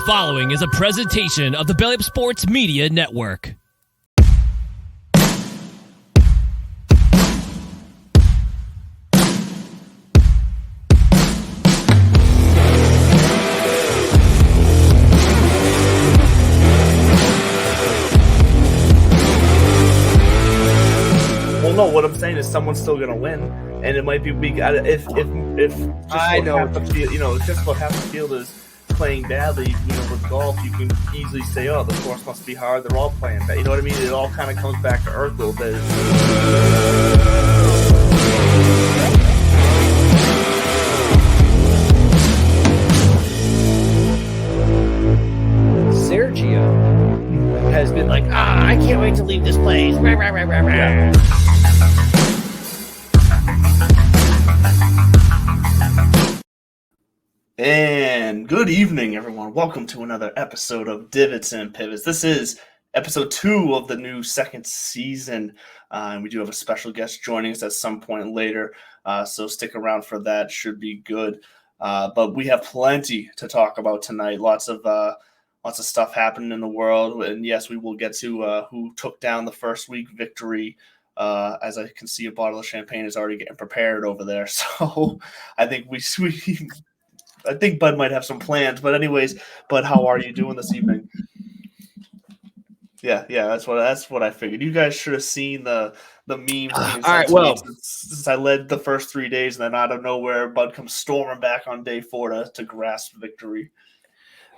following is a presentation of the Belly Up Sports Media Network. Well, no, what I'm saying is someone's still going to win, and it might be weak. If just I know half the field, if just about half the field is playing badly, with golf, you can easily say, "Oh, the course must be hard. They're all playing bad." You know what I mean? It all kind of comes back to earth a little bit. Sergio has been like, I can't wait to leave this place. Rah, rah, rah, rah, rah. Yeah. And good evening, everyone. Welcome to another episode of Divots and Pivots. This is episode 2 of the new second season, and we do have a special guest joining us at some point later, so stick around for that. Should be good. But we have plenty to talk about tonight. Lots of stuff happening in the world, and yes, we will get to who took down the first week victory. As I can see, a bottle of champagne is already getting prepared over there. So I think I think Bud might have some plans, but anyways, Bud, how are you doing this evening? Yeah, that's what I figured. You guys should have seen the memes. All right, well, since I led the first 3 days, and then out of nowhere, Bud comes storming back on day 4 to grasp victory.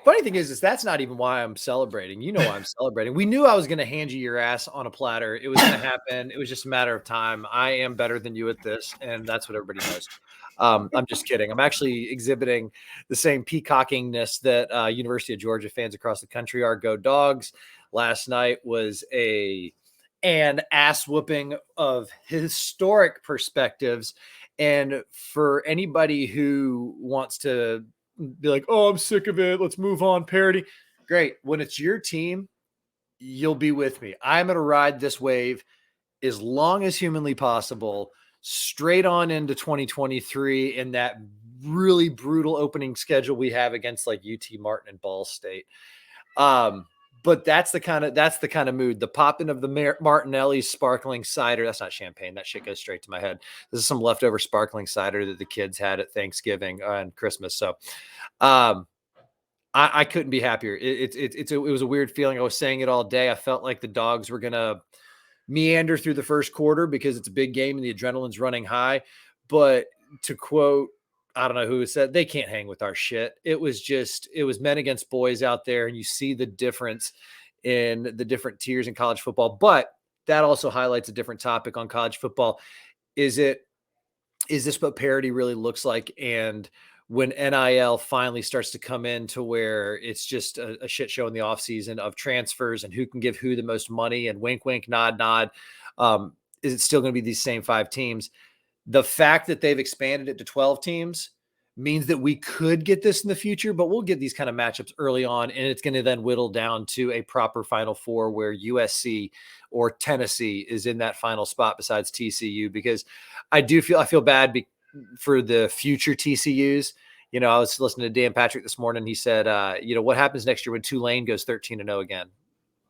Funny thing is that's not even why I'm celebrating. You know why I'm celebrating. We knew I was going to hand you your ass on a platter. It was going to happen. It was just a matter of time. I am better than you at this, and that's what everybody knows. I'm just kidding. I'm actually exhibiting the same peacockingness that University of Georgia fans across the country are. Go Dogs. Last night was an ass whooping of historic perspectives. And for anybody who wants to be like, oh, I'm sick of it, let's move on, parody. Great. When it's your team, you'll be with me. I'm going to ride this wave as long as humanly possible, straight on into 2023 in that really brutal opening schedule we have against like UT Martin and Ball State. But that's the kind of mood. The popping of the Martinelli's sparkling cider. That's not champagne. That shit goes straight to my head. This is some leftover sparkling cider that the kids had at Thanksgiving and Christmas. So, I couldn't be happier. It was a weird feeling. I was saying it all day. I felt like the Dogs were gonna meander through the first quarter because it's a big game and the adrenaline's running high. But to quote, I don't know who said, they can't hang with our shit. It was men against boys out there, and you see the difference in the different tiers in college football. But that also highlights a different topic on college football. Is this what parity really looks like? And when NIL finally starts to come in to where it's just a shit show in the offseason of transfers and who can give who the most money and wink, wink, nod, nod. Is it still going to be these same 5 teams? The fact that they've expanded it to 12 teams means that we could get this in the future, but we'll get these kind of matchups early on, and it's going to then whittle down to a proper Final Four where USC or Tennessee is in that final spot besides TCU, because I feel bad for the future TCUs. I was listening to Dan Patrick this morning. He said, what happens next year when Tulane goes 13-0 again?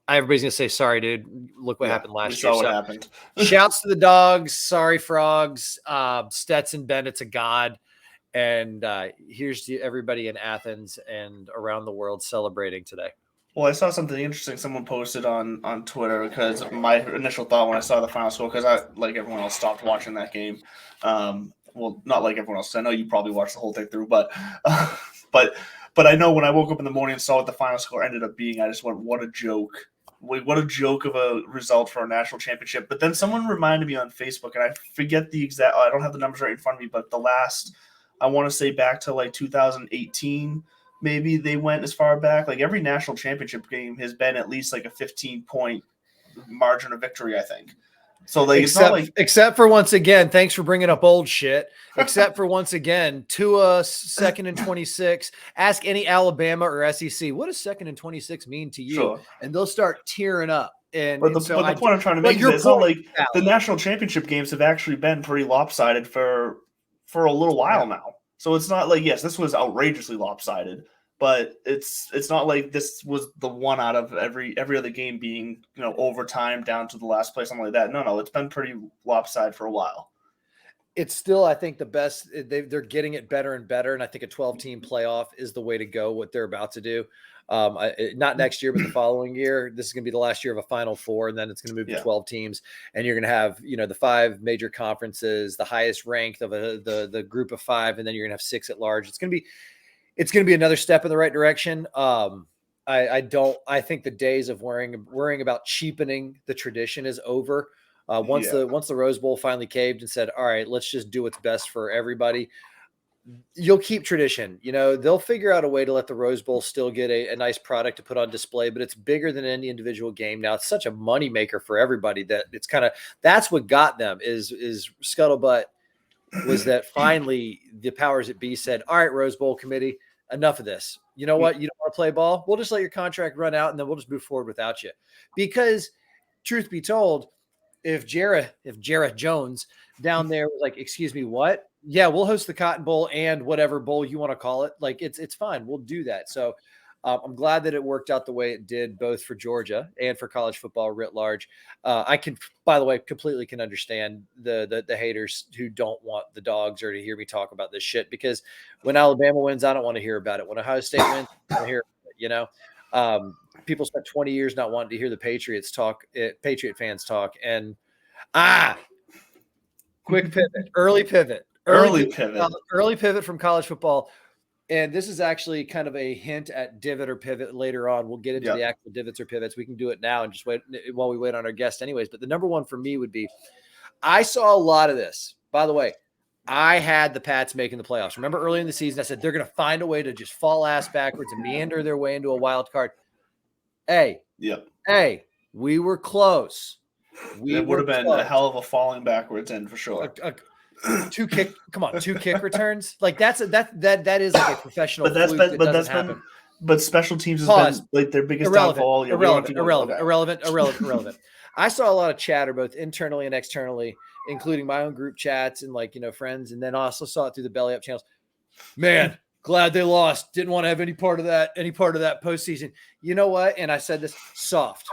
Everybody's going to say, sorry, dude, look what happened last year. What happened. Shouts to the Dogs. Sorry, Frogs. Stetson Bennett's a god. And here's to everybody in Athens and around the world celebrating today. Well, I saw something interesting someone posted on Twitter, because my initial thought when I saw the final score, because I, like everyone else, stopped watching that game. Well, not like everyone else. I know you probably watched the whole thing through, but I know when I woke up in the morning and saw what the final score ended up being, I just went, what a joke. What a joke of a result for a national championship. But then someone reminded me on Facebook, and I forget the exact – I don't have the numbers right in front of me, but the last – I want to say back to like 2018 – maybe they went as far back. Like every national championship game has been at least like a 15-point margin of victory, I think. So like, except for once again, thanks for bringing up old shit. Except for once again, Tua 2nd and 26. Ask any Alabama or SEC, what does 2nd and 26 mean to you? Sure. And they'll start tearing up. But the point I'm trying to make is it's not like the national championship games have actually been pretty lopsided for a little while now. So it's not like, yes, this was outrageously lopsided, but it's not like this was the one out of every other game being, overtime down to the last play, something like that. No, it's been pretty lopsided for a while. It's still, I think, the best. They're getting it better and better, and I think a 12-team playoff is the way to go. What they're about to do, not next year, but the following year. This is going to be the last year of a Final Four, and then it's going to move to 12 teams, and you're going to have the 5 major conferences, the highest ranked of the group of 5, and then you're going to have 6 at large. It's going to be another step in the right direction. I think the days of worrying about cheapening the tradition is over. Once the Rose Bowl finally caved and said, all right, let's just do what's best for everybody, you'll keep tradition. They'll figure out a way to let the Rose Bowl still get a nice product to put on display, but it's bigger than any individual game. Now it's such a moneymaker for everybody that it's that's what got them is scuttlebutt was that finally the powers that be said, all right, Rose Bowl committee, enough of this. You know what? You don't want to play ball? We'll just let your contract run out and then we'll just move forward without you. Because truth be told, if Jarrett Jones down there was like, excuse me, what? Yeah, we'll host the Cotton Bowl and whatever bowl you want to call it. Like it's fine. We'll do that. So I'm glad that it worked out the way it did, both for Georgia and for college football writ large. I can, by the way, completely can understand the haters who don't want the Dogs or to hear me talk about this shit, because when Alabama wins, I don't want to hear about it. When Ohio State wins, I don't hear about it, people spent 20 years not wanting to hear the Patriots talk, Patriot fans talk. And quick pivot, early pivot from college football. And this is actually kind of a hint at divot or pivot later on. We'll get into the actual divots or pivots. We can do it now and just wait while we wait on our guest anyways. But the number one for me would be, I saw a lot of this. By the way, I had the Pats making the playoffs. Remember early in the season, I said they're going to find a way to just fall ass backwards and meander their way into a wild card. Hey, we were close. It would have been a hell of a falling backwards end for sure. Two kick returns. Like that is like a professional. But special teams has been like their biggest downfall. Irrelevant. I saw a lot of chatter both internally and externally, including my own group chats and friends, and then also saw it through the Belly Up channels. Man, glad they lost. Didn't want to have any part of that postseason. You know what? And I said this soft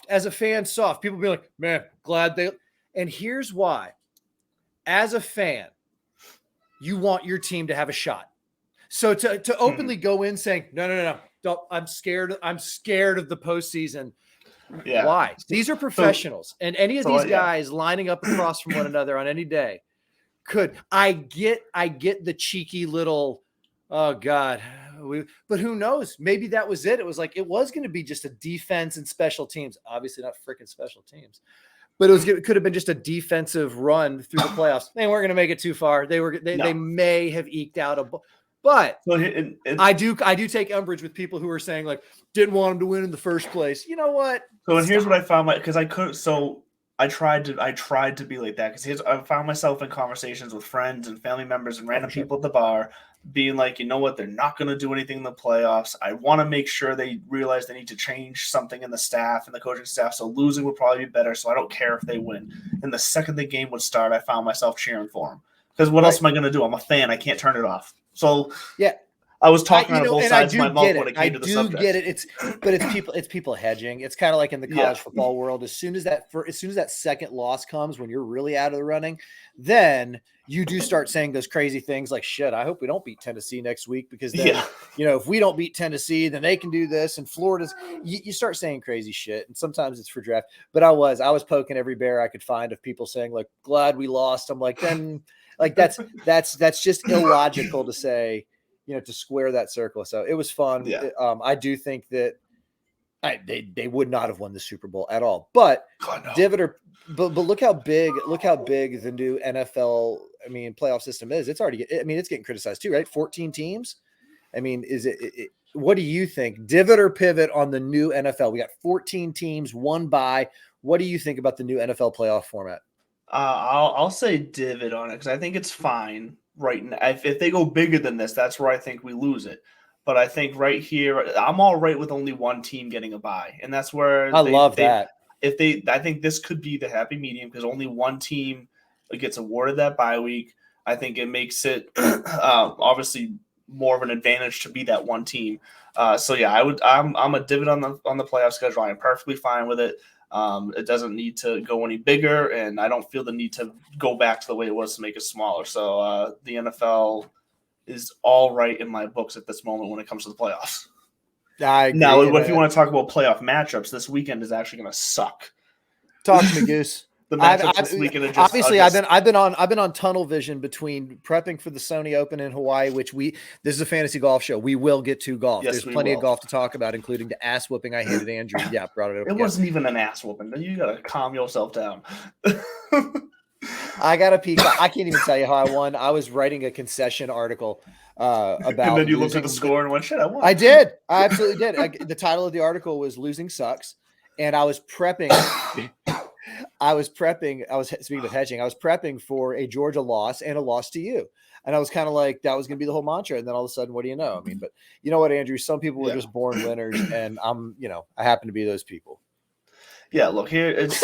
as a fan, soft. People be like, man, glad they. And here's why. As a fan, you want your team to have a shot. So to openly go in saying, no, don't, I'm scared of the postseason. Yeah. Why? These are professionals. And any of these guys lining up across from one another on any day I get the cheeky little, oh God, but who knows? Maybe that was it. It was like, it was going to be just a defense and special teams, obviously not freaking special teams. But it could have been just a defensive run through the playoffs. They weren't going to make it too far. They may have eked out but I do take umbrage with people who are saying didn't want them to win in the first place. You know what? So and here's what I found because I tried to be like that because I found myself in conversations with friends and family members and random people at the bar being like, you know what, they're not going to do anything in the playoffs. I want to make sure they realize they need to change something in the staff and the coaching staff. So losing would probably be better. So I don't care if they win. And the second the game would start, I found myself cheering for them because what else am I going to do? I'm a fan. I can't turn it off. So yeah. I was talking out of both sides of my mouth when it came to the subject. I do get it. It's people hedging. It's kind of like in the college football world. As soon as that second loss comes, when you're really out of the running, then you do start saying those crazy things like, "Shit, I hope we don't beat Tennessee next week because then if we don't beat Tennessee, then they can do this." And Florida's, you start saying crazy shit, and sometimes it's for draft. But I was poking every bear I could find of people saying "Glad we lost." I'm like, then that's just illogical to say. To square that circle. So it was fun. Yeah. I do think that they would not have won the Super Bowl at all. But but look how big the new NFL playoff system is. It's already it's getting criticized too, right? 14 teams. Is it what do you think? Divot or pivot on the new NFL? We got 14 teams, one bye. What do you think about the new NFL playoff format? I'll say divot on it because I think it's fine. Right now, if they go bigger than this, that's where I think we lose it. But I think right here, I'm all right with only one team getting a bye, and that's where I love that. I think this could be the happy medium because only one team gets awarded that bye week. I think it makes it obviously more of an advantage to be that one team. So yeah, I'm a divot on the playoff schedule. I am perfectly fine with it. It doesn't need to go any bigger, and I don't feel the need to go back to the way it was to make it smaller. So the NFL is all right in my books at this moment when it comes to the playoffs. I agree. Now, if you want to talk about playoff matchups, this weekend is actually going to suck. Talk to me, Goose. The matchups this weekend are just obviously I've been on tunnel vision between prepping for the Sony Open in Hawaii, which this is a fantasy golf show. We will get to golf. Yes, There's plenty of golf to talk about, including the ass whooping I handed Andrew. Yeah, brought it up. It wasn't even an ass whooping. You got to calm yourself down. I got a peek. I can't even tell you how I won. I was writing a concession article about. And then you looked at the score and went, "Shit, I won." I did. I absolutely did. The title of the article was "Losing Sucks," and I was prepping. I was speaking of hedging. I was prepping for a Georgia loss and a loss to you, and I was kind of like that was going to be the whole mantra. And then all of a sudden, what do you know? I mean, but you know what, Andrew? Some people are just born winners, and I happen to be those people. Yeah, look here. It's.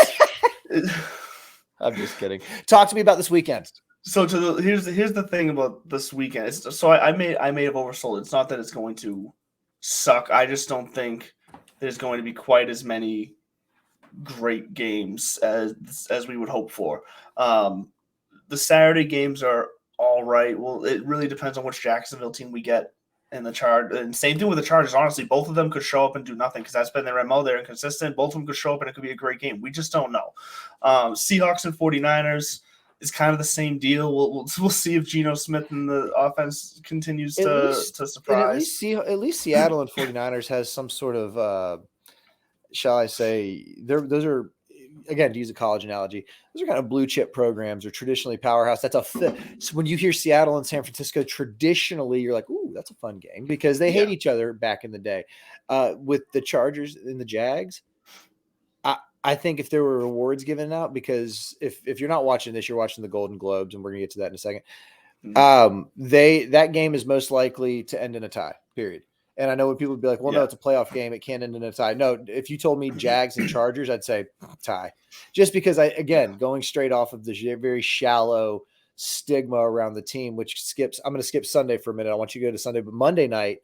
I'm just kidding. Talk to me about this weekend. So here's the thing about this weekend. I may have oversold it. It's not that it's going to suck. I just don't think there's going to be quite as many great games as we would hope for. The Saturday games are all right. Well, it really depends on which Jacksonville team we get in the Chargers. And same thing with the Chargers. Honestly, both of them could show up and do nothing because that's been their MO. They're inconsistent. Both of them could show up and it could be a great game. We just don't know. Seahawks and 49ers is kind of the same deal. We'll see if Geno Smith and the offense continues to surprise. At least Seattle and 49ers has some sort of shall I say, those are, again, to use a college analogy, those are kind of blue chip programs or traditionally powerhouse. That's so when you hear Seattle and San Francisco, traditionally you're like, ooh, that's a fun game because they hate each other back in the day. With the Chargers and the Jags, I think if there were rewards given out, because if you're not watching this, you're watching the Golden Globes, and we're gonna get to that in a second. That game is most likely to end in a tie, period. And I know when people would be like, well, no, it's a playoff game. It can't end in a tie. No, if you told me Jags and Chargers, I'd say tie. Just because, going straight off of the very shallow stigma around the team, which I'm going to skip Sunday for a minute. I want you to go to Sunday. But Monday night,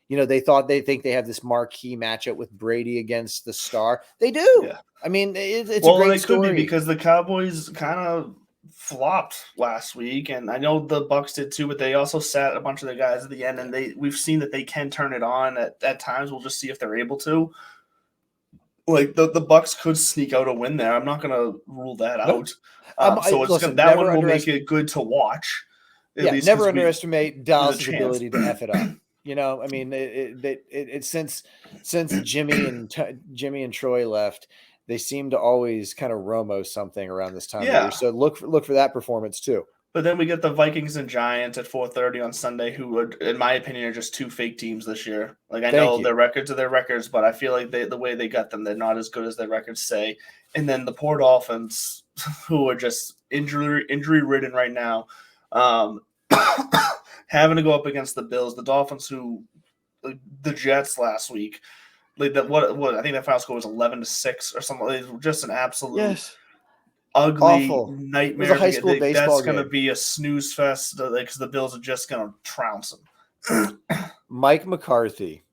they think they have this marquee matchup with Brady against the star. They do. Yeah. I mean, it's a great story. Could be because the Cowboys kind of flopped last week, and I know the Bucks did too, but they also sat a bunch of the guys at the end, and we've seen that they can turn it on at times. We'll just see if they're able to. Like the Bucks could sneak out a win there. I'm not going to rule that out. That one will make it good to watch. Never underestimate Dallas' ability to F it up. I mean, since Jimmy and Troy left, they seem to always kind of Romo something around this time of year. So look for that performance too. But then we get the Vikings and Giants at 4:30 on Sunday, who, in my opinion, are just two fake teams this year. Like I know their records are their records, but I feel like the way they got them, they're not as good as their records say. And then the poor Dolphins, who are just injury ridden right now, having to go up against the Bills. The Dolphins, the Jets last week. Like that, what I think that final score was 11-6 or something. It was just an absolute ugly awful nightmare. It was a high school baseball That's going to be a snooze fest because the Bills are just going to trounce them. Mike McCarthy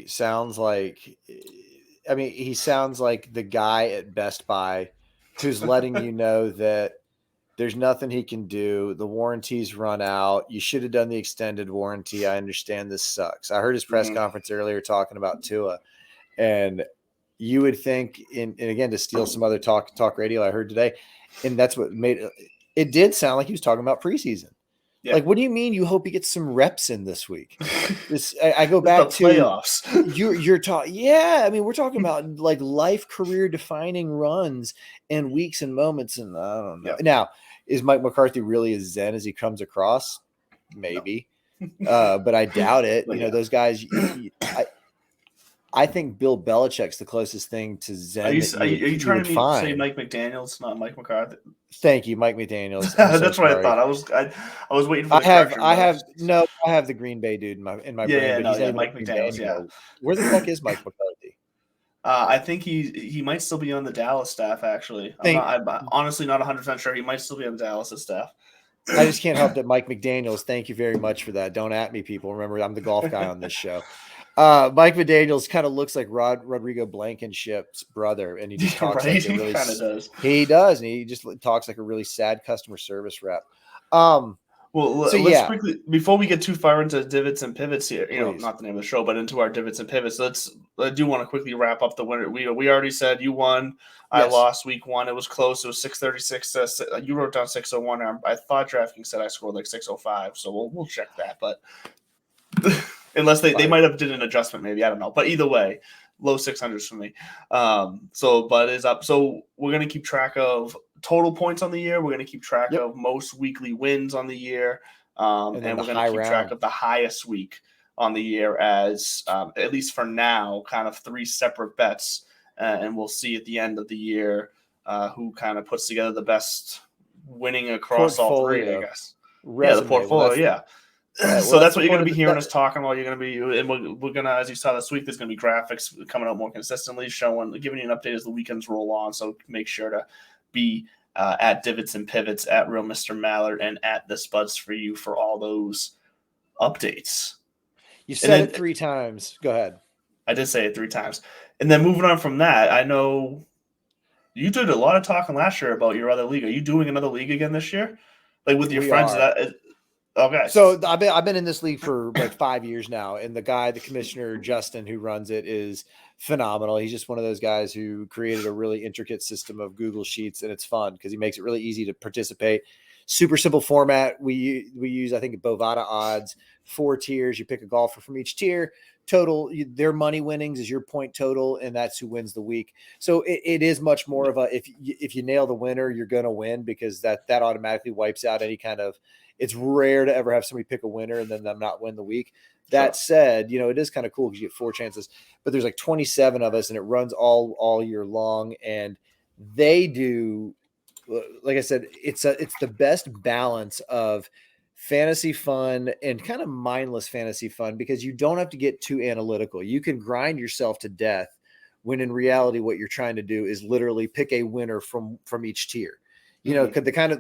sounds like, he sounds like the guy at Best Buy who's letting you know that there's nothing he can do. The warranty's run out. You should have done the extended warranty. I understand this sucks. I heard his press conference earlier talking about Tua, and you would think, and again, to steal some other talk radio I heard today, and that's what made it did sound like he was talking about preseason. Yeah. Like, what do you mean you hope he gets some reps in this week? I go back to playoffs. You're talking. Yeah. I mean, we're talking about like life career defining runs and weeks and moments. And I don't know. Yeah. Now, is Mike McCarthy really as zen as he comes across? Maybe. No. But I doubt it. But those guys, I think Bill Belichick's the closest thing to zen. Are you trying to say Mike McDaniels, not Mike McCarthy? Thank you, Mike McDaniels. That's what I thought. I was waiting for. I have the Green Bay dude in my brain. Mike McDaniels. Yeah. Where the fuck is Mike McCarthy? I think he might still be on the Dallas staff. Actually, I'm honestly not 100% sure. He might still be on the Dallas staff. I just can't help that Mike McDaniels. Thank you very much for that. Don't at me, people. Remember, I'm the golf guy on this show. Mike McDaniels kind of looks like Rodrigo Blankenship's brother, and he just talks Right, like a he really. kind of does. He does, and he just talks like a really sad customer service rep. Well, So let's yeah, quickly, before we get too far into divots and pivots here, please. not the name of the show, but into our divots and pivots. I do want to quickly wrap up the winner. We already said you won. I Yes. lost week 1. It was close. It was 636. You wrote down 601. I thought DraftKings said I scored like 605. So we'll check that. But unless they might have did an adjustment, maybe, I don't know. But either way, low 600s for me. So Bud is up. So we're gonna keep track of total points on the year. We're going to keep track of most weekly wins on the year. And we're going to keep track of the highest week on the year as, at least for now, kind of 3 separate bets. And we'll see at the end of the year who kind of puts together the best winning across all 3, I guess. Resume. Yeah, the portfolio, so that's what you're going to be hearing us talking about. You're going to be, and we're going to, as you saw this week, there's going to be graphics coming out more consistently, giving you an update as the weekends roll on. So make sure to be at Divots and Pivots, at Real Mr. Mallard, and at the Spuds for you for all those updates. You said it 3 times. Go ahead. I did say it 3 times. And then moving on from that, I know you did a lot of talking last year about your other league. Are you doing another league again this year? Like with your friends? Okay. So I've been in this league for like 5 years now, and the commissioner Justin, who runs it, is phenomenal. He's just one of those guys who created a really intricate system of Google Sheets, and it's fun because he makes it really easy to participate. Super simple format. We use, I think, Bovada odds, 4 tiers. You pick a golfer from each tier. Total, their money winnings is your point total, and that's who wins the week. So it is much more of a if you nail the winner, you're going to win, because that automatically wipes out any kind of. It's rare to ever have somebody pick a winner and then them not win the week. That said, it is kind of cool because you get 4 chances, but there's like 27 of us and it runs all year long. And they do, like I said, it's the best balance of fantasy fun and kind of mindless fantasy fun, because you don't have to get too analytical. You can grind yourself to death when in reality, what you're trying to do is literally pick a winner from each tier. The kind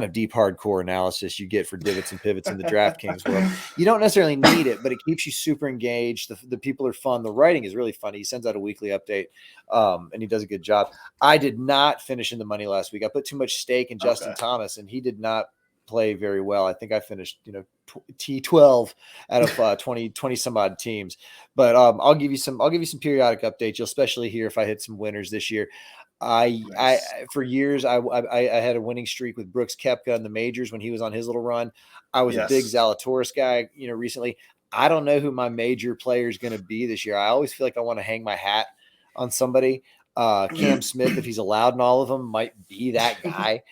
of deep hardcore analysis you get for divots and pivots in the DraftKings world. You don't necessarily need it, but it keeps you super engaged. The people are fun. The writing is really funny. He sends out a weekly update, and he does a good job. I did not finish in the money last week. I put too much stake in Justin Thomas, and he did not play very well. I think I finished, T12 out of 20 some odd teams. But I'll give you some periodic updates. You'll especially hear if I hit some winners this year. I for years I had a winning streak with Brooks Koepka in the majors when he was on his little run. I was a big Zalatoris guy, recently. I don't know who my major player is going to be this year. I always feel like I want to hang my hat on somebody. Cam Smith, if he's allowed in all of them, might be that guy.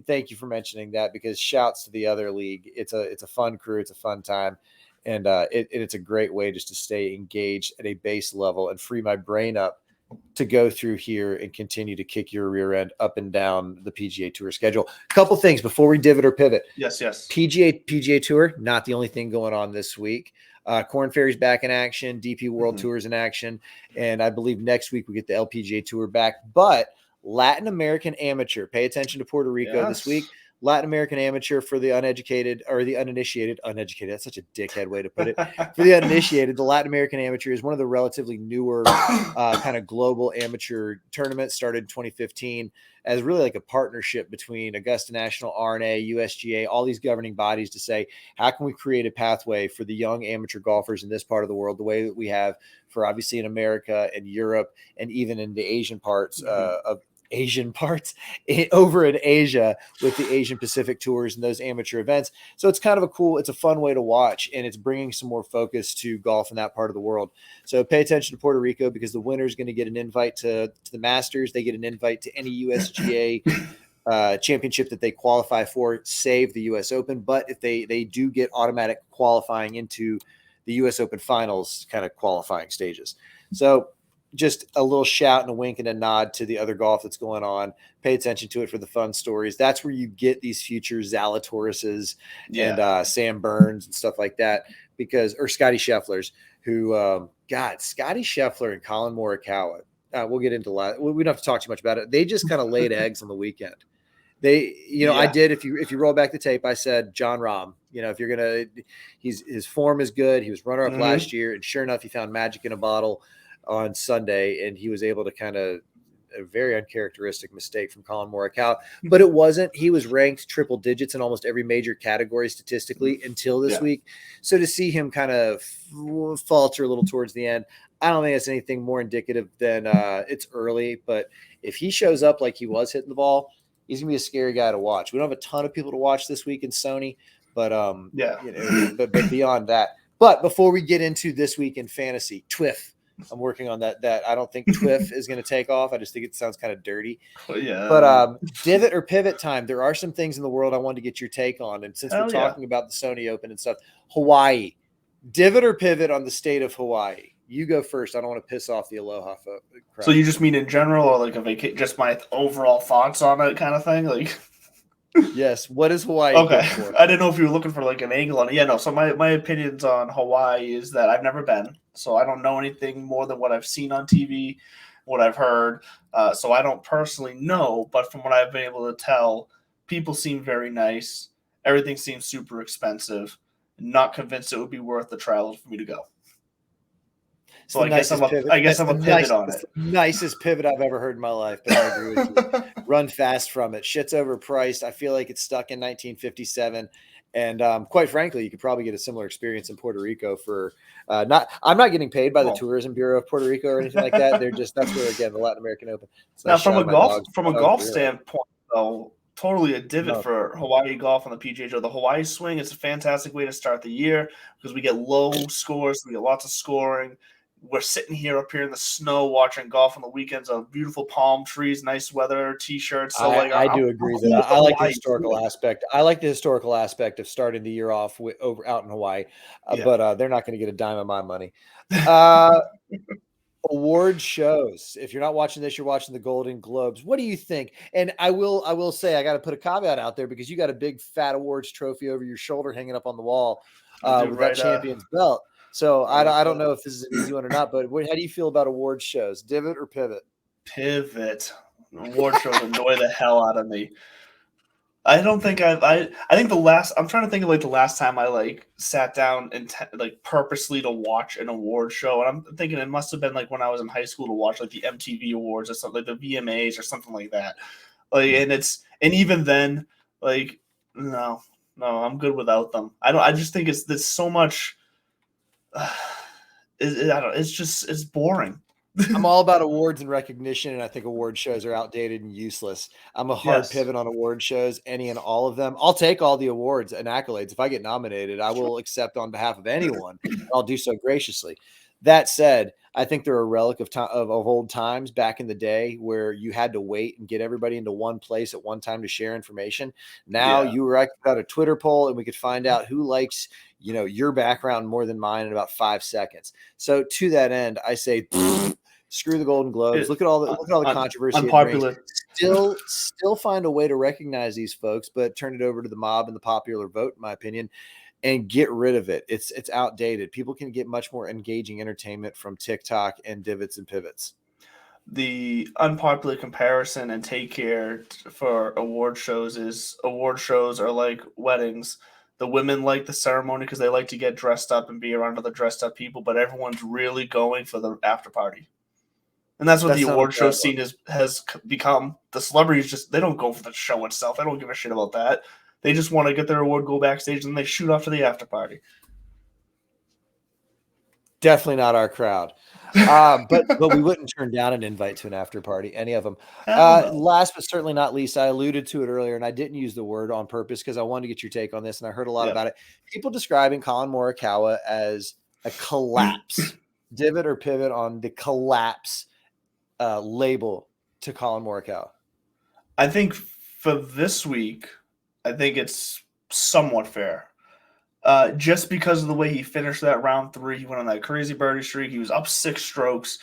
Thank you for mentioning that, because shouts to the other league. It's a fun crew. It's a fun time. And it's a great way just to stay engaged at a base level and free my brain up to go through here and continue to kick your rear end up and down the PGA Tour schedule. A couple things before we divot or pivot. Yes. PGA Tour, not the only thing going on this week. Corn Ferry's back in action. DP World Tour is in action. And I believe next week we get the LPGA Tour back. But Latin American Amateur, pay attention to Puerto Rico this week. Latin American Amateur for the uneducated or the uninitiated. Uneducated, that's such a dickhead way to put it. For the uninitiated, the Latin American Amateur is one of the relatively newer kind of global amateur tournaments, started in 2015 as really like a partnership between Augusta National, RNA, USGA, all these governing bodies to say, how can we create a pathway for the young amateur golfers in this part of the world, the way that we have for obviously in America and Europe and even in the Asian parts over in Asia with the Asian Pacific tours and those amateur events. So it's kind of it's a fun way to watch, and it's bringing some more focus to golf in that part of the world. So pay attention to Puerto Rico, because the winner is going to get an invite to the Masters. They get an invite to any USGA championship that they qualify for, save the US Open. But if they do get automatic qualifying into the US Open finals kind of qualifying stages. So just a little shout and a wink and a nod to the other golf that's going on. Pay attention to it for the fun stories. That's where you get these future Zalatorises and Sam Burns and stuff like that, or Scotty Schefflers, who Scotty Scheffler and Colin Morikawa. We'll get into that. We don't have to talk too much about it. They just kind of laid eggs on the weekend. I did. If you roll back the tape, I said John Rahm. If you're gonna, his form is good. He was runner up last year, and sure enough, he found magic in a bottle on Sunday, and he was able to kind of a very uncharacteristic mistake from Colin Morikawa, but it wasn't. He was ranked triple digits in almost every major category statistically until this week. So to see him kind of falter a little towards the end, I don't think it's anything more indicative than it's early. But if he shows up like he was hitting the ball, he's gonna be a scary guy to watch. We don't have a ton of people to watch this week in Sony, but but beyond that. But before we get into this week in fantasy, TWIF. I'm working on that. I don't think TWIF is going to take off. I just think it sounds kind of dirty. Yeah. But divot or pivot time. There are some things in the world I wanted to get your take on. And since we're talking about the Sony Open and stuff, Hawaii, divot or pivot on the state of Hawaii. You go first. I don't want to piss off the Aloha crowd. So you just mean in general, or like just my overall thoughts on it, kind of thing, like. Yes. What is Hawaii? Okay. I didn't know if you were looking for like an angle on it. Yeah, no. So my opinions on Hawaii is that I've never been, so I don't know anything more than what I've seen on TV, what I've heard. So I don't personally know, but from what I've been able to tell, people seem very nice. Everything seems super expensive. Not convinced it would be worth the travel for me to go. So I guess I'm a pivot on it. Nicest pivot I've ever heard in my life, but I agree with you. Run fast from it. Shit's overpriced. I feel like it's stuck in 1957. And quite frankly, you could probably get a similar experience in Puerto Rico for I'm not getting paid by the Tourism Bureau of Puerto Rico or anything like that. That's where, again, the Latin American Open. Now from a golf standpoint, though, totally a divot for Hawaii golf on the PGA Tour. The Hawaii swing is a fantastic way to start the year because we get low scores, we get lots of scoring. We're sitting here up here in the snow watching golf on the weekends of beautiful palm trees, nice weather, t-shirts. So I do agree that I like the historical aspect. I like the historical aspect of starting the year off out in Hawaii, but they're not going to get a dime of my money. Award shows. If you're not watching this, you're watching the Golden Globes. What do you think? And I will say, I got to put a caveat out there because you got a big fat awards trophy over your shoulder hanging up on the wall with that champion's belt. So I don't know if this is an easy one or not, but how do you feel about award shows? Divot or pivot? Pivot. Award shows annoy the hell out of me. I don't think I think I'm trying to think of like the last time I sat down and purposely to watch an award show, and I'm thinking it must have been like when I was in high school to watch like the MTV Awards or something, like the VMAs or something like that. And even then, no, I'm good without them. I just think there's so much. It's boring. I'm all about awards and recognition, and I think award shows are outdated and useless. I'm a hard pivot on award shows, any and all of them. I'll take all the awards and accolades. If I get nominated, I will accept on behalf of anyone. I'll do so graciously. That said, I think they're a relic of old times back in the day where you had to wait and get everybody into one place at one time to share information. Now you write out a Twitter poll and we could find out who likes your background more than mine in about 5 seconds. So to that end, I say screw the Golden Globes. Look at all the controversy. Unpopular. Still find a way to recognize these folks, but turn it over to the mob and the popular vote, in my opinion, and get rid of it. It's outdated. People can get much more engaging entertainment from TikTok and divots and pivots. The unpopular comparison and take care for award shows is award shows are like weddings. The women like the ceremony because they like to get dressed up and be around other dressed up people, but everyone's really going for the after party. And that's what the award show scene has become. The celebrities they don't go for the show itself. They don't give a shit about that. They just want to get their award, go backstage, and they shoot off to the after party. Definitely not our crowd. But we wouldn't turn down an invite to an after party, any of them. Last but certainly not least, I alluded to it earlier, and I didn't use the word on purpose because I wanted to get your take on this, and I heard a lot about it. People describing Colin Morikawa as a collapse. Divot or pivot on the collapse label to Colin Morikawa? I think for this week, I think it's somewhat fair. Just because of the way he finished that round 3, he went on that crazy birdie streak. He was up 6 strokes.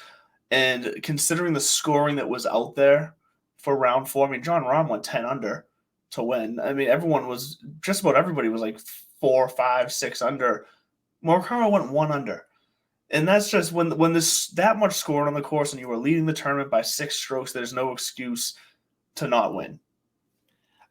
And considering the scoring that was out there for round 4, I mean, John Rahm went 10 under to win. I mean, just about everybody was like 4, 5, 6 under. Morikawa went 1 under. And that's just when there's that much scoring on the course and you were leading the tournament by 6 strokes, there's no excuse to not win.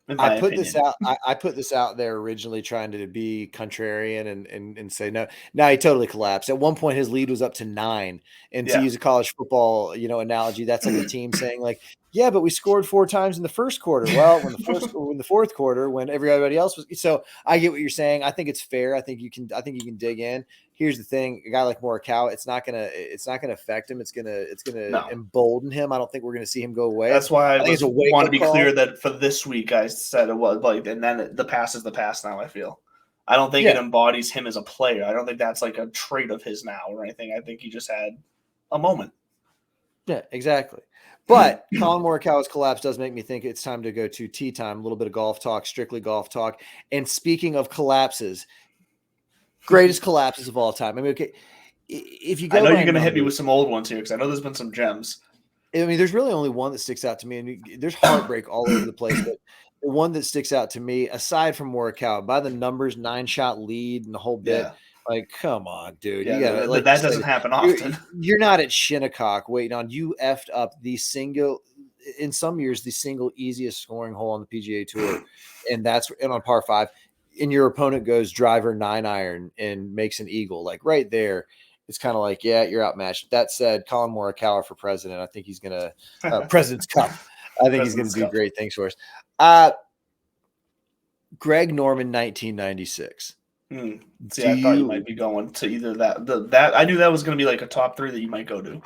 in my I put this opinion. out. I put this out there originally trying to be contrarian and say no. No, he totally collapsed. At one point, his lead was up to 9. And to Yeah. use a college football, analogy, that's like a team saying like, "Yeah, but we scored 4 times in the first quarter." Well, when the fourth quarter, when everybody else was, so I get what you're saying. I think it's fair. I think you can dig in. Here's the thing: a guy like Morikawa, it's not gonna affect him. It's gonna No. embolden him. I don't think we're gonna see him go away. That's why I I think it's a wake want to up be call. clear that for this week I said it was like, and then the past is the past now. I feel. I don't think it Yeah. embodies him as a player. I don't think that's like a trait of his now or anything. I think he just had a moment. Yeah, exactly. But Colin Morikawa's collapse does make me think it's time to go to tea time, a little bit of golf talk, strictly golf talk. And speaking of collapses, greatest collapses of all time. I mean, okay, if you I go know by you're going to hit me numbers, with some old ones here because I know there's been some gems. I mean, there's really only one that sticks out to me, and there's heartbreak all over the place. But the one that sticks out to me, aside from Morikawa, by the numbers, 9-shot lead and the whole bit, Yeah. like, come on, dude, Yeah. you gotta like That you doesn't said, happen you're often. you're not at Shinnecock waiting on you effed up the single, in some years, the single easiest scoring hole on the PGA Tour, and on par 5, and your opponent goes driver 9-iron and makes an eagle, like right there. It's kind of like, yeah, you're outmatched. That said, Colin Morikawa for president. I think he's gonna President's Cup. I think he's gonna President's do Cup. great things for us. Greg Norman, 1996. See, Do I thought you you? might be going to either that. I knew that was going to be like a top 3 that you might go to.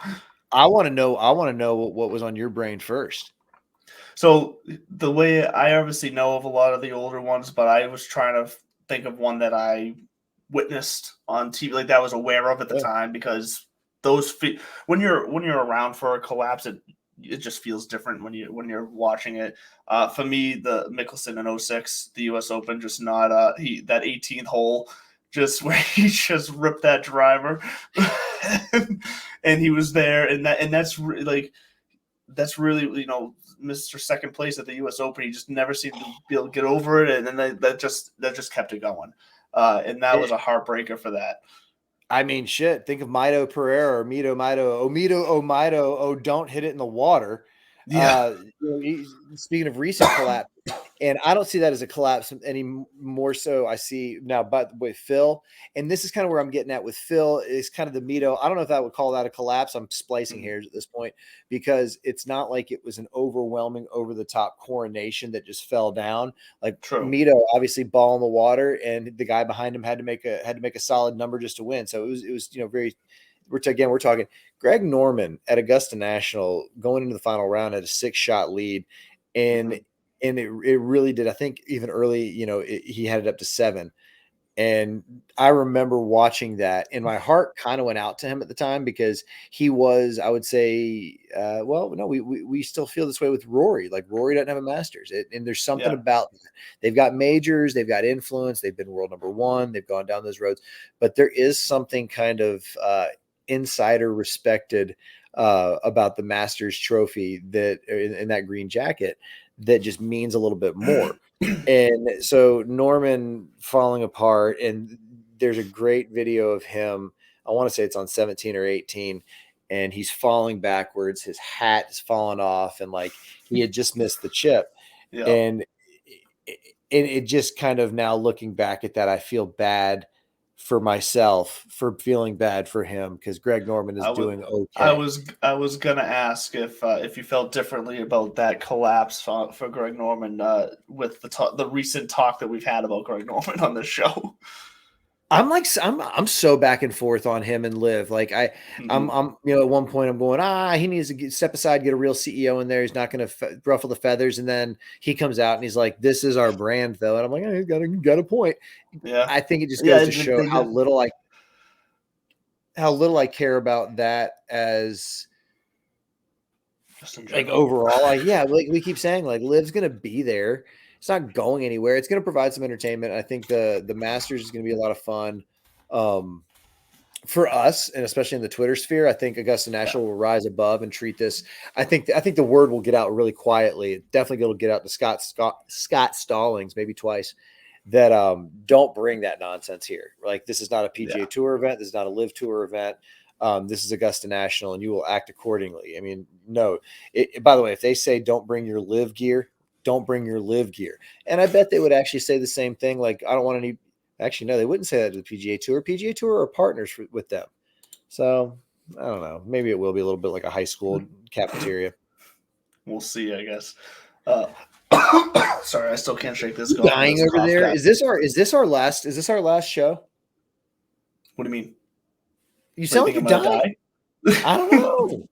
I want to know. I want to know what was on your brain first. So the way I obviously know of a lot of the older ones, but I was trying to think of one that I witnessed on TV, like that I was aware of at the Yeah. time, because those when you're around for a collapse, it just feels different when you're watching it. For me, the Mickelson in 06, the U.S. Open, just not that 18th hole, just where he just ripped that driver, and he was there, and that's like. That's really, Mr. Second Place at the U.S. Open. He just never seemed to be able to get over it, and then that just kept it going. And that was a heartbreaker for that. I mean, shit. Think of Mito Pereira or Mito Mito. Oh, don't hit it in the water. Yeah. Speaking of recent collapse, and I don't see that as a collapse any more so. I see now, but with Phil, and this is kind of where I'm getting at with Phil, is kind of the Mito. I don't know if I would call that a collapse. I'm splicing hairs at this point because it's not like it was an overwhelming, over the top coronation that just fell down. Like True. Mito, obviously ball in the water, and the guy behind him had to make a solid number just to win. So it was very. We're talking Greg Norman at Augusta National going into the final round at a 6-shot lead, and it really did. I think even early, he had it up to 7. And I remember watching that, and my heart kind of went out to him at the time because he was, I would say, well, no, we still feel this way with Rory. Like Rory doesn't have a Masters, and there's something about that. They've got majors, they've got influence, they've been world number 1, they've gone down those roads, but there is something kind of insider respected about the Masters trophy that in that green jacket that just means a little bit more. And so Norman falling apart, and there's a great video of him. I want to say it's on 17 or 18, and he's falling backwards. His hat is falling off, and like he had just missed the chip. Yeah. And it just kind of, now looking back at that, I feel bad for myself for feeling bad for him because Greg Norman is doing okay. I was gonna ask if you felt differently about that collapse for Greg Norman with the recent talk that we've had about Greg Norman on this show. I'm so back and forth on him and Liv. Like I'm at one point I'm going, he needs to step aside, get a real CEO in there. He's not going to ruffle the feathers. And then he comes out and he's like, "This is our brand, though." And I'm like, he's got a point. Yeah, I think it just goes to show how little I care about that as like overall. Like we keep saying, like Liv's going to be there. It's not going anywhere. It's going to provide some entertainment. I think the Masters is going to be a lot of fun for us, and especially in the Twitter sphere. I think Augusta National will rise above and treat this. I think the word will get out really quietly. It definitely will get out to Scott Stallings maybe twice that don't bring that nonsense here. Like this is not a PGA Tour event. This is not a Live Tour event. This is Augusta National, and you will act accordingly. I mean, no. By the way, if they say don't bring your Live gear, don't bring your live gear. And I bet they would actually say the same thing. Like, I don't want any. Actually, no, they wouldn't say that to the PGA Tour. PGA Tour are partners with them. So I don't know. Maybe it will be a little bit like a high school cafeteria. We'll see, I guess. Sorry, I still can't shake this. Dying over there. Is this our last show? What do you mean? You sound like you're dying. I don't know.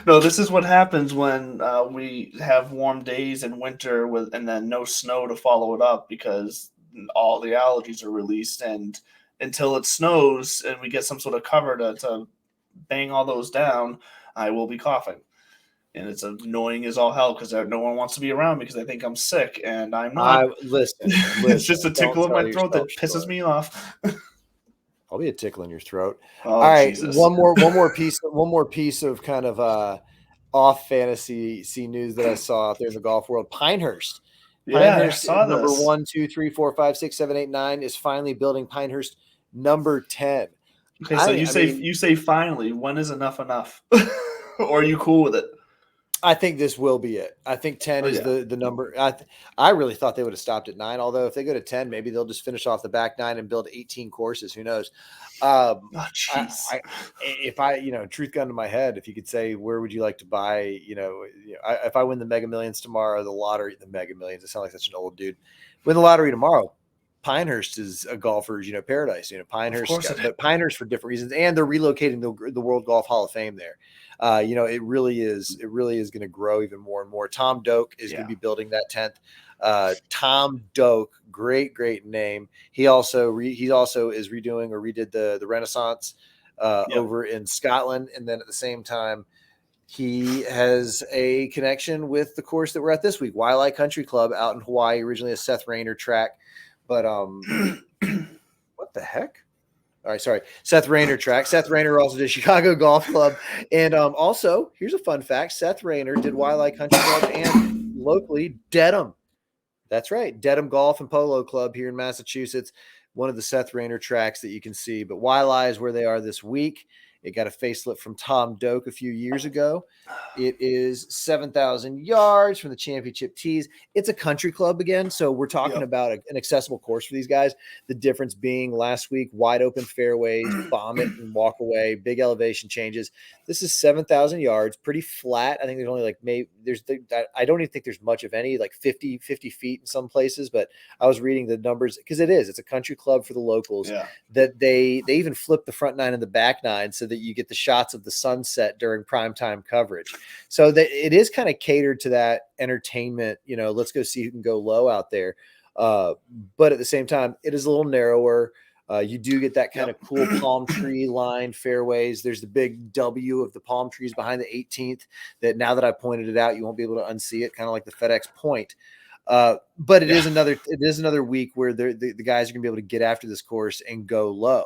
No, this is what happens when we have warm days in winter and then no snow to follow it up because all the allergies are released, and until it snows and we get some sort of cover to bang all those down, I will be coughing. And it's annoying as all hell because no one wants to be around me because they think I'm sick, and I'm not. Listen, it's just a tickle in my throat that pisses me off. I'll be a tickle in your throat. Oh, all right, Jesus. one more piece of kind of off fantasy news that I saw out there in the golf world. Pinehurst. Pinehurst, I saw number this. 1, 2, 3, 4, 5, 6, 7, 8, 9 is finally building Pinehurst number 10. Okay, so you say finally. When is enough? Or are you cool with it? I think this will be it. I think 10 is the number. I really thought they would have stopped at 9. Although if they go to 10, maybe they'll just finish off the back 9 and build 18 courses. Who knows? If I truth gun to my head, if you could say, where would you like to buy? If I win the Mega Millions tomorrow, the Mega Millions. I sound like such an old dude. Win the lottery tomorrow. Pinehurst is a golfer's, paradise. Pinehurst, but Pinehurst for different reasons, and they're relocating the World Golf Hall of Fame there. It really is going to grow even more and more. Tom Doak is going to be building that 10th. Tom Doak, great name. He also is redoing or redid the Renaissance over in Scotland, and then at the same time, he has a connection with the course that we're at this week, Waialae Country Club out in Hawaii, originally a Seth Rayner track. But what the heck? All right, sorry. Seth Rayner track. Seth Rayner also did Chicago Golf Club. And also, here's a fun fact. Seth Rayner did Waialae Country Club and locally Dedham. That's right. Dedham Golf and Polo Club here in Massachusetts. One of the Seth Rayner tracks that you can see. But Waialae is where they are this week. It got a facelift from Tom Doak a few years ago. It is 7,000 yards from the championship tees. It's a country club again, so we're talking about an accessible course for these guys. The difference being last week, wide open fairways, bomb it and walk away, big elevation changes. This is 7,000 yards, pretty flat. I think there's only I don't even think there's much of any, like 50 feet in some places, but I was reading the numbers because it's a country club for the locals that they even flip the front 9 and the back 9 so that you get the shots of the sunset during primetime coverage. So that it is kind of catered to that entertainment, let's go see who can go low out there. But at the same time, it is a little narrower. You do get that kind of cool palm tree lined fairways. There's the big W of the palm trees behind the 18th that now that I pointed it out, you won't be able to unsee it, kind of like the FedEx point. But it is another week where the guys are gonna be able to get after this course and go low.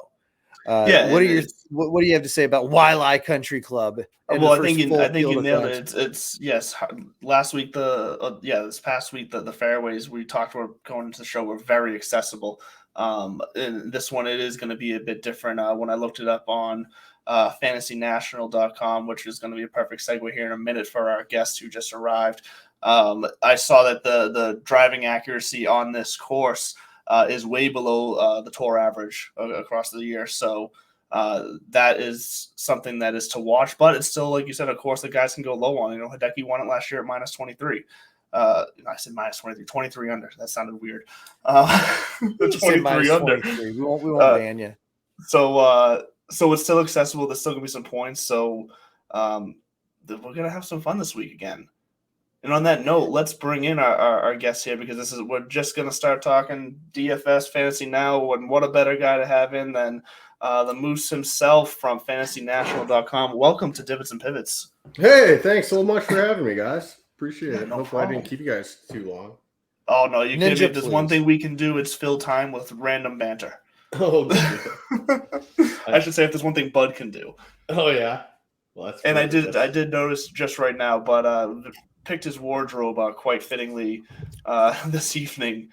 What do you have to say about Waialae Country Club? Well, I think you nailed it. It's yes. Last week, this past week, the fairways we talked about going into the show were very accessible. And this one, it is going to be a bit different. When I looked it up on fantasynational.com, which is going to be a perfect segue here in a minute for our guest who just arrived. I saw that the driving accuracy on this course is way below the tour average across the year. So that is something that is to watch, but it's still, like you said, a course that guys can go low on. Hideki won it last year at minus 23. I said minus 23 under. That sounded weird. 23 under. We won't ban you. So it's still accessible. There's still going to be some points. So we're going to have some fun this week again. And on that note, let's bring in our guest here because we're just going to start talking DFS Fantasy Now. And what a better guy to have in than the Moose himself from fantasynational.com. Welcome to Divots and Pivots. Hey, thanks so much for having me, guys. Appreciate it. No Hopefully problem. I didn't keep you guys too long. Oh, no, you can't. If there's please. one thing we can do, it's fill time with random banter. Oh, I should say if there's one thing Bud can do. oh yeah. Well, that's And great. I did notice just right now, but picked his wardrobe quite fittingly this evening.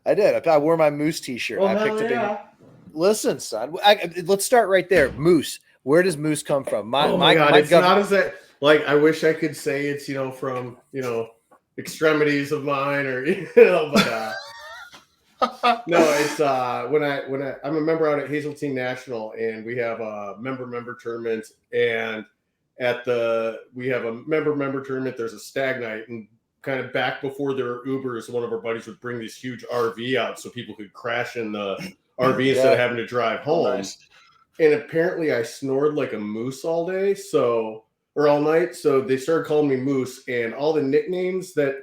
I did. I wore my Moose t-shirt. Well, I picked hell a big. yeah. Listen, son. Let's start right there. Moose. Where does Moose come from? Oh my God! It's not as that. Like, I wish I could say it's from extremities of mine, or but no, it's when I'm a member out at Hazeltine National, and we have a member tournament, and we have a member tournament. There's a stag night, and kind of back before there were Ubers, one of our buddies would bring this huge RV out so people could crash in the RV instead of having to drive home. Nice. And apparently I snored like a moose all day, or all night. So they started calling me Moose, and all the nicknames that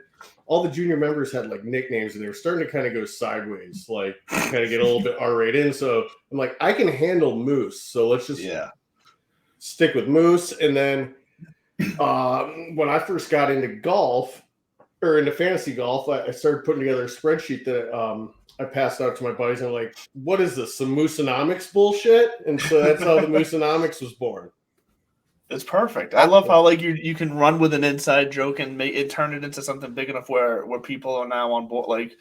all the junior members had like nicknames, and they were starting to kind of go sideways, like kind of get a little bit R-rated. And so I'm like, I can handle Moose. So let's just stick with Moose. And then when I first got into golf, or into fantasy golf, I started putting together a spreadsheet that I passed out to my buddies. And I'm like, what is this? Some Mooseonomics bullshit? And so that's how the Mooseonomics was born. It's perfect. I love how like you can run with an inside joke and make it turn it into something big enough where people are now on board. Like,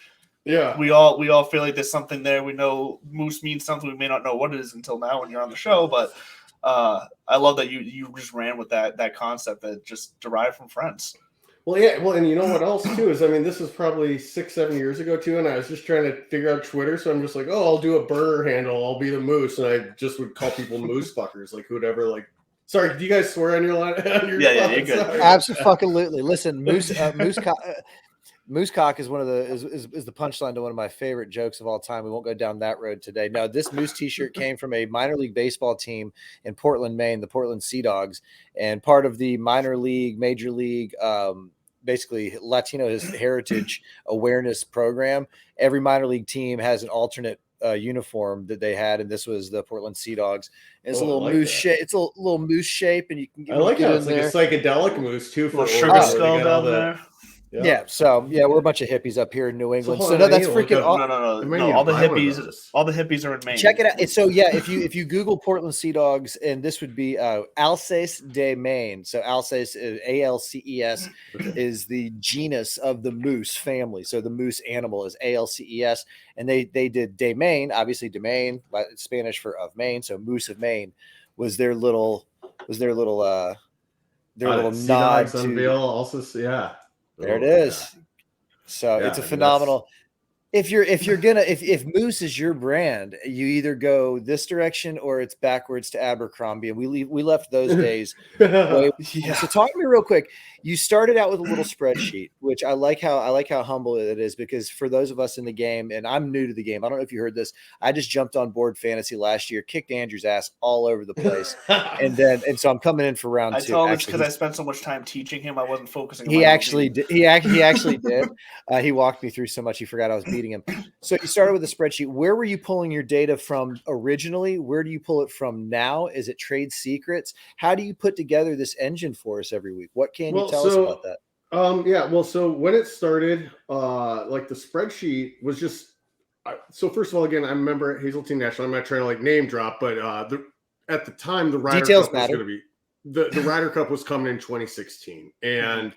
we all feel like there's something there. We know Moose means something. We may not know what it is until now when you're on the show, but I love that you just ran with that concept that just derived from friends. Well, yeah. Well, and you know what else too is, I mean, this was probably 6-7 years ago too, and I was just trying to figure out Twitter. So I'm just like, oh, I'll do a burner handle. I'll be the Moose, and I just would call people Moose fuckers, like who'd ever like. Sorry, do you guys swear on your line? Yeah, you're good. Absolutely. Listen, Moosecock is one of is the punchline to one of my favorite jokes of all time. We won't go down that road today. No, this Moose T-shirt came from a minor league baseball team in Portland, Maine, the Portland Sea Dogs, and part of the minor league, major league, basically Latino heritage awareness program. Every minor league team has an alternate uniform that they had, and this was the Portland Sea Dogs. It's a little moose shape. It's a little moose shape, and you can. I like how it's like a psychedelic moose too. For sugar skull down there. Yeah. So we're a bunch of hippies up here in New England. So no, that's freaking awesome. No. All the hippies are in Maine. Check it out. So if you Google Portland Sea Dogs, and this would be Alsace de Maine. So Alsace, ALCES, is the genus of the moose family. So the moose animal is ALCES, and they did de Maine, obviously de Maine, Spanish for of Maine. So Moose of Maine was their little nod to unveil also. Yeah. There it is. So it's a phenomenal. If Moose is your brand, you either go this direction or it's backwards to Abercrombie, and we left those days. So talk to me real quick. You started out with a little spreadsheet, which I like how humble it is, because for those of us in the game, and I'm new to the game, I don't know if you heard this. I just jumped on board fantasy last year, kicked Andrew's ass all over the place, and so I'm coming in for round 2. I told him because I spent so much time teaching him, I wasn't focusing. He actually did. He actually did. He walked me through so much he forgot I was beating him. So you started with a spreadsheet. Where were you pulling your data from originally? Where do you pull it from now? Is it trade secrets? How do you put together this engine for us every week? What can you tell us about that? So when it started, like the spreadsheet was just, so first of all, again, I remember at Hazeltine National, I'm not trying to like name drop, but at the time the Ryder Details Cup was going to be, the Ryder Cup was coming in 2016. And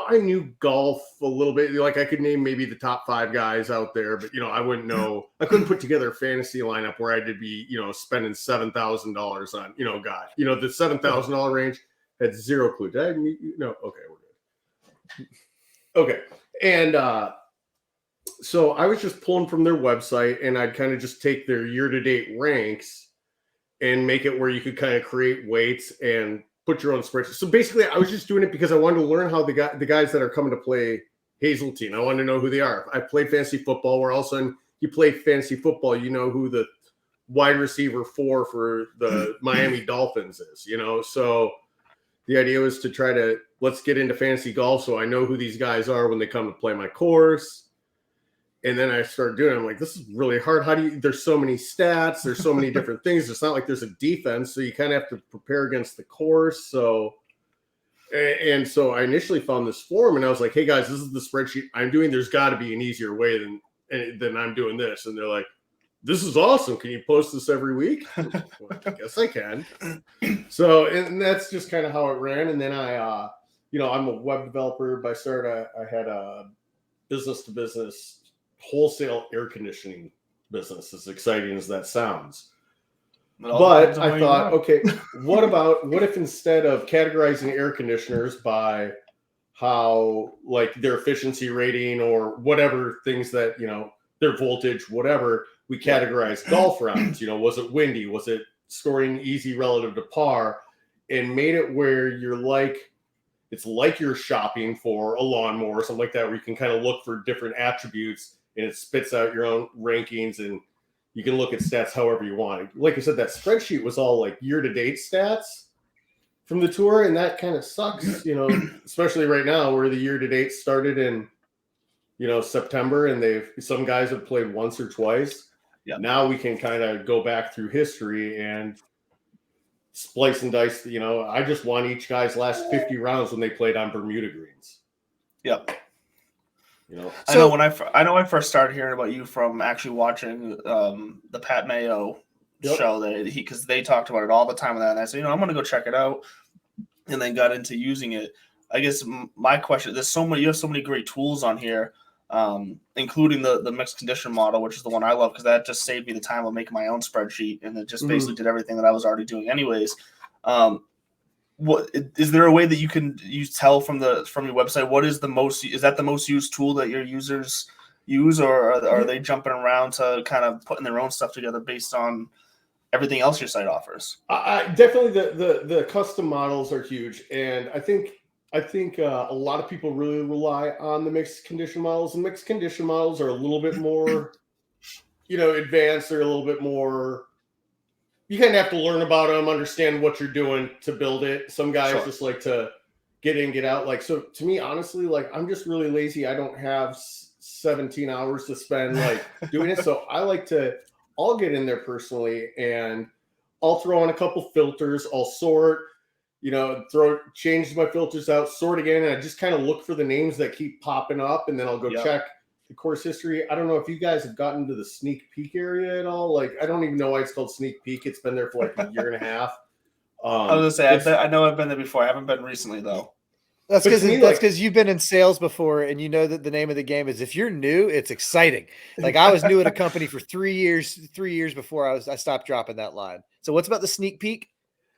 I knew golf a little bit. Like I could name maybe the top 5 guys out there, but I wouldn't know. I couldn't put together a fantasy lineup where I did be, spending $7,000 on, guys. The $7,000 range had zero clue. Did I meet you? No. Okay, we're good. Okay, and so I was just pulling from their website, and I'd kind of just take their year-to-date ranks and make it where you could kind of create weights and put your own spreadsheet. So basically, I was just doing it because I wanted to learn how the guys that are coming to play Hazeltine, I wanted to know who they are. I played fantasy football, where all of a sudden you play fantasy football, you know who the wide receiver for the Miami Dolphins is, So the idea was to let's get into fantasy golf so I know who these guys are when they come to play my course. And then I started doing it. I'm like, this is really hard. There's so many stats. There's so many different things. It's not like there's a defense. So you kind of have to prepare against the course. So I initially found this forum, and I was like, hey guys, this is the spreadsheet I'm doing. There's got to be an easier way than I'm doing this. And they're like, this is awesome. Can you post this every week? Well, I guess I can. So, and that's just kind of how it ran. And then I'm a web developer. By start, I had a business to business wholesale air conditioning business, as exciting as that sounds. But I thought, okay, what if instead of categorizing air conditioners by how like their efficiency rating or whatever things that, their voltage, whatever, we categorize golf rounds. Was it windy? Was it scoring easy relative to par? And made it where it's like you're shopping for a lawnmower or something like that, where you can kind of look for different attributes and it spits out your own rankings and you can look at stats however you want. Like I said, that spreadsheet was all like year-to-date stats from the tour, and that kind of sucks, especially right now where the year-to-date started in, September, and some guys have played once or twice. Yeah. Now we can kind of go back through history and splice and dice. I just won each guy's last 50 rounds when they played on Bermuda greens. Yep. I know I first started hearing about you from actually watching the Pat Mayo show that because they talked about it all the time with that, and I said, I'm going to go check it out, and then got into using it. I guess my question: you have so many great tools on here, including the mixed condition model, which is the one I love because that just saved me the time of making my own spreadsheet, and it just basically did everything that I was already doing anyways. What is there a way that you tell from your website is that the most used tool that your users use, or are they jumping around to kind of putting their own stuff together based on everything else your site offers? Definitely the custom models are huge, and I think a lot of people really rely on the mixed condition models, and mixed condition models are a little bit more advanced. They're a little bit more. You kind of have to learn about them, understand what you're doing to build it. Some guys just like to get in, get out. Like, so to me, honestly, like I'm just really lazy. I don't have 17 hours to spend like doing it. So I'll get in there personally and I'll throw in a couple filters. I'll sort, change my filters out, sort again. And I just kind of look for the names that keep popping up, and then I'll go check the course history. I don't know if you guys have gotten to the sneak peek area at all. Like, I don't even know why it's called sneak peek. It's been there for like a year and a half. I was gonna say, I know I've been there before. I haven't been recently though. That's because you've been in sales before, and you know that the name of the game is if you're new, it's exciting. Like I was new at a company for 3 years. 3 years before I stopped dropping that line. So what's about the sneak peek?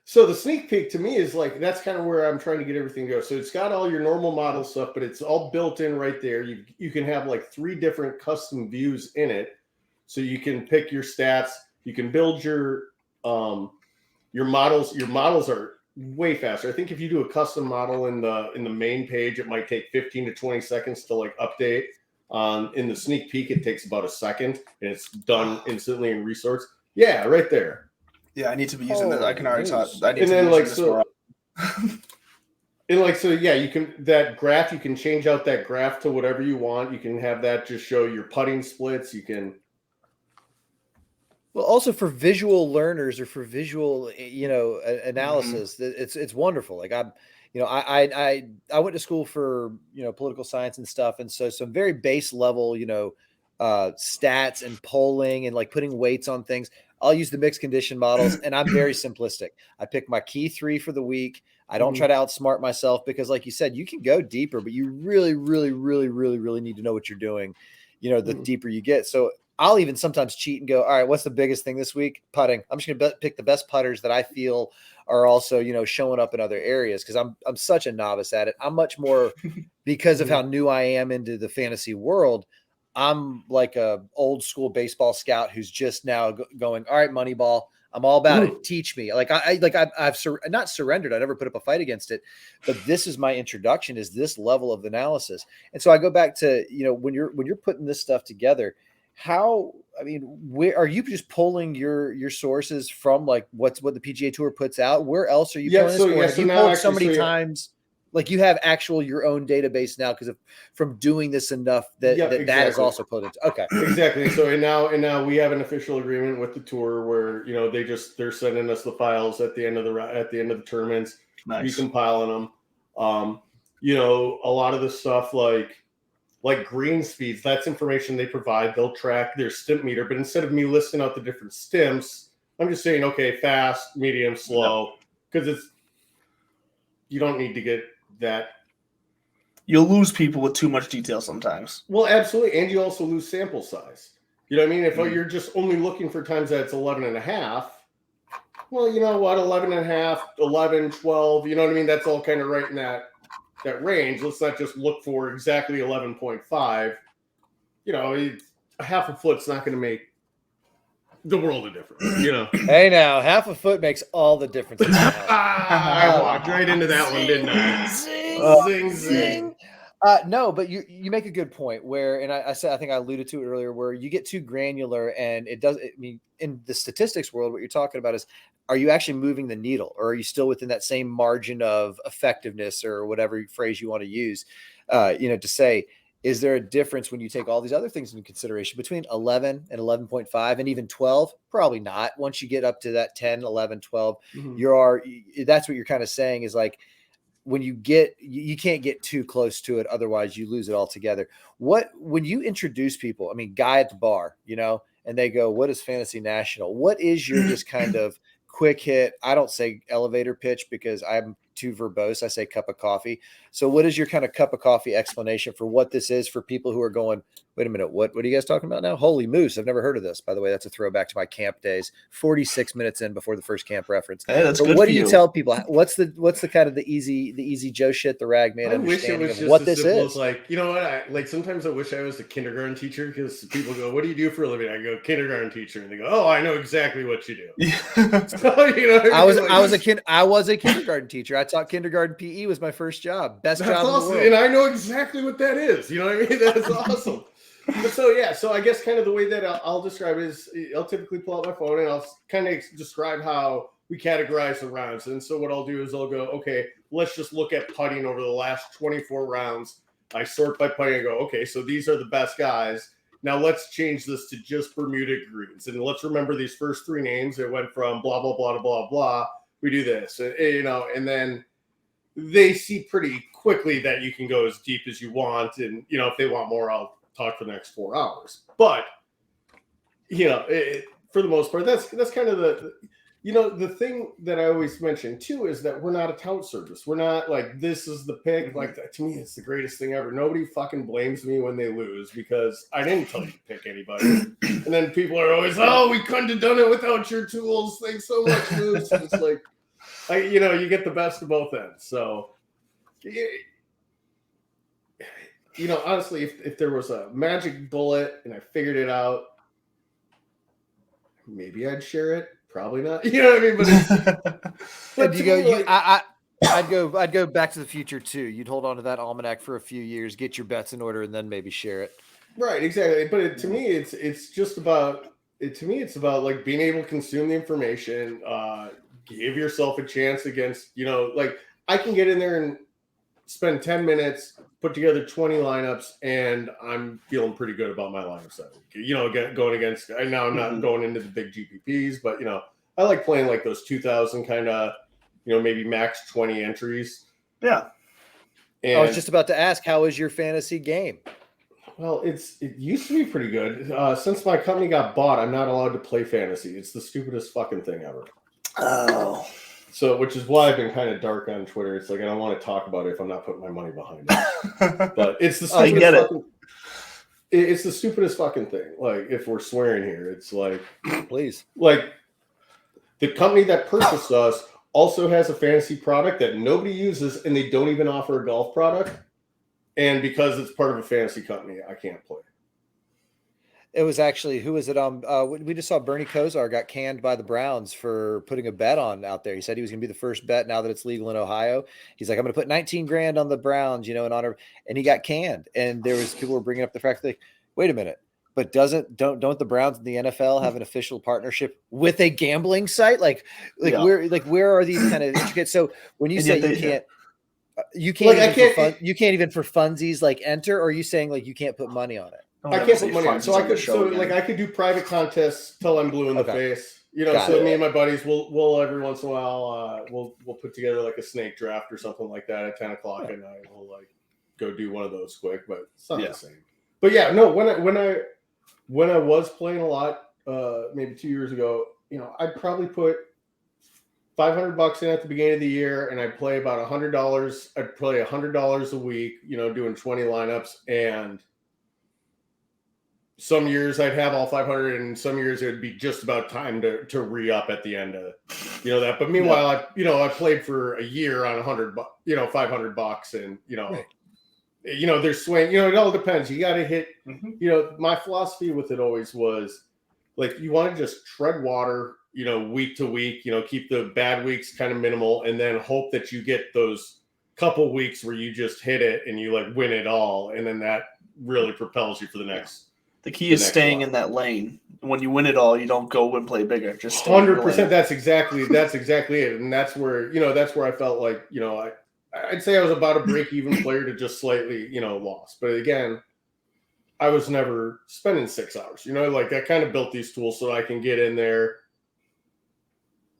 So the sneak peek to me is like, that's kind of where I'm trying to get everything to go. So it's got all your normal model stuff, but it's all built in right there. You can have like 3 different custom views in it. So you can pick your stats. You can build your models. Your models are way faster. I think if you do a custom model in the main page, it might take 15 to 20 seconds to like update. In the sneak peek, it takes about a second, and it's done instantly in resource. Yeah, right there. Yeah, I need to be using that. I can already talk. I need and to then be like using so, and like so, yeah, you can that graph. You can change out that graph to whatever you want. You can have that just show your putting splits. You can. Well, also for visual learners or for visual, analysis, it's wonderful. Like I went to school for political science and stuff, and so some very base level, stats and polling and like putting weights on things. I'll use the mixed condition models, and I'm very simplistic. I pick my key 3 for the week. I don't try to outsmart myself because, like you said, you can go deeper, but you really, really, really, really, really need to know what you're doing. The deeper you get. So I'll even sometimes cheat and go, all right, what's the biggest thing this week? Putting. I'm just going to pick the best putters that I feel are also, showing up in other areas because I'm such a novice at it. I'm much more because of how new I am into the fantasy world. I'm like a old school baseball scout who's just now going, all right, Moneyball, I'm all about it. Teach me. Like I've not surrendered. I never put up a fight against it, but this is my introduction is this level of analysis. And so I go back to, when you're putting this stuff together, where are you just pulling your sources from? Like what the PGA Tour puts out? Where else are you pulling this? Have you pulled so many times? Like you have your own database now because from doing this enough that is also put into. Okay, exactly. So and now we have an official agreement with the tour where they're sending us the files at the end of the tournaments, recompiling them. A lot of the stuff like green speeds, that's information they provide. They'll track their stimp meter, but instead of me listing out the different stimps, I'm just saying, okay, fast, medium, slow, because you don't need to get that. You'll lose people with too much detail sometimes. Well, absolutely. And you also lose sample size. You know what I mean? If you're just only looking for times that it's 11.5, well, you know what? 11.5, 11, 12, you know what I mean? That's all kind of right in that that range. Let's not just look for exactly 11.5. You know, a half a foot's not going to make the world of difference, you know. Hey, now half a foot makes all the difference. I walked right into that one, didn't I? Zing, zing. No, but you make a good point where, and I said, I think I alluded to it earlier, where you get too granular and it does. I mean, in the statistics world, what you're talking about is, are you actually moving the needle, or are you still within that same margin of effectiveness, or whatever phrase you want to use, to say, is there a difference when you take all these other things into consideration between 11 and 11.5 and even 12? Probably not. Once you get up to that 10, 11, 12, that's what you're kind of saying is like, when you can't get too close to it. Otherwise you lose it altogether. When you introduce people, I mean, guy at the bar, and they go, what is Fantasy National? What is your just kind of quick hit? I don't say elevator pitch because I'm too verbose. I say cup of coffee. So what is your kind of cup of coffee explanation for what this is for people who are going, wait a minute, what are you guys talking about now? Holy moose. I've never heard of this. By the way, that's a throwback to my camp days, 46 minutes in before the first camp reference. Hey, that's but good what for do you you. tell people? What's the kind of the easy Joe shit, the rag man I wish it understanding was of just what as this simple is? as like, you know what? Sometimes I wish I was a kindergarten teacher because people go, "What do you do for a living?" I go, "Kindergarten teacher," and they go, "Oh, I know exactly what you do." So, I was a kindergarten teacher. I taught kindergarten PE was my first job. Best job in the world. And I know exactly what that is. You know what I mean? That's awesome. But so I guess kind of the way that I'll describe it is I'll typically pull out my phone and I'll kind of describe how we categorize the rounds. And so what I'll do is I'll go, okay, let's just look at putting over the last 24 rounds. I sort by putting and go, okay, so these are the best guys. Now let's change this to just Bermuda greens. And let's remember these first three names. It went from blah, blah, blah, to blah, blah. We do this, and then they see pretty quickly that you can go as deep as you want. And, if they want more, I'll talk for the next 4 hours. But, for the most part, that's kind of the thing that I always mention too is that we're not a tout service. We're not like, this is the pick. Mm-hmm. Like, to me, it's the greatest thing ever. Nobody fucking blames me when they lose because I didn't tell you to pick anybody. And then people are always, oh, we couldn't have done it without your tools. Thanks so much, Moose. It's like, you get the best of both ends. So, honestly, if there was a magic bullet and I figured it out, maybe I'd share it. Probably not. You know what I mean? But I'd go Back to the Future too. You'd hold on to that almanac for a few years, get your bets in order, and then maybe share it. Right, exactly. But to me, it's just about it. To me, it's about like being able to consume the information. Give yourself a chance against, like I can get in there and spend 10 minutes, put together 20 lineups, and I'm feeling pretty good about my lineups that week. Going against, now I'm not going into the big GPPs, but, I like playing like those 2,000 kind of, maybe max 20 entries. Yeah. And, I was just about to ask, how is your fantasy game? Well, it used to be pretty good. Since my company got bought, I'm not allowed to play fantasy. It's the stupidest fucking thing ever. Oh. So, which is why I've been kind of dark on Twitter. It's like I don't want to talk about it if I'm not putting my money behind it. But it's the stupidest it's the stupidest fucking thing. Like, if we're swearing here, it's like, please. Like, the company that purchased us also has a fantasy product that nobody uses, and they don't even offer a golf product. And because it's part of a fantasy company, I can't play. It was actually, who was it on? We just saw Bernie Kosar got canned by the Browns for putting a bet on out there. He said he was going to be the first bet now that it's legal in Ohio. He's like, I'm going to put 19 grand on the Browns, in honor, and he got canned. And there was people were bringing up the fact that, wait a minute, but don't the Browns and the NFL have an official partnership with a gambling site? Where are these kind of intricate? So when you say you can't even for funsies like enter, or are you saying like you can't put money on it? I can't put money on. So I could do private contests till I'm blue in the face. Me and my buddies will every once in a while we'll put together like a snake draft or something like that at 10 o'clock at night. We'll like go do one of those quick, but it's not the same. But yeah, no, when I was playing a lot, maybe 2 years ago, I'd probably put $500 in at the beginning of the year, and I'd play about $100. I'd play $100 a week, doing 20 lineups, and some years I'd have all 500, and some years it would be just about time to re-up at the end of, that. But meanwhile, I played for a year on $500, and right. There's swing. It all depends. You got to hit. My philosophy with it always was like you want to just tread water. Week to week. Keep the bad weeks kind of minimal, and then hope that you get those couple weeks where you just hit it and you like win it all, and then that really propels you for the next. The key is staying in that lane. When you win it all, you don't go and play bigger. Just 100%. That's exactly it, and that's where I felt like I'd say I was about a break-even player to just slightly lost. But again, I was never spending 6 hours. Like I kind of built these tools so I can get in there,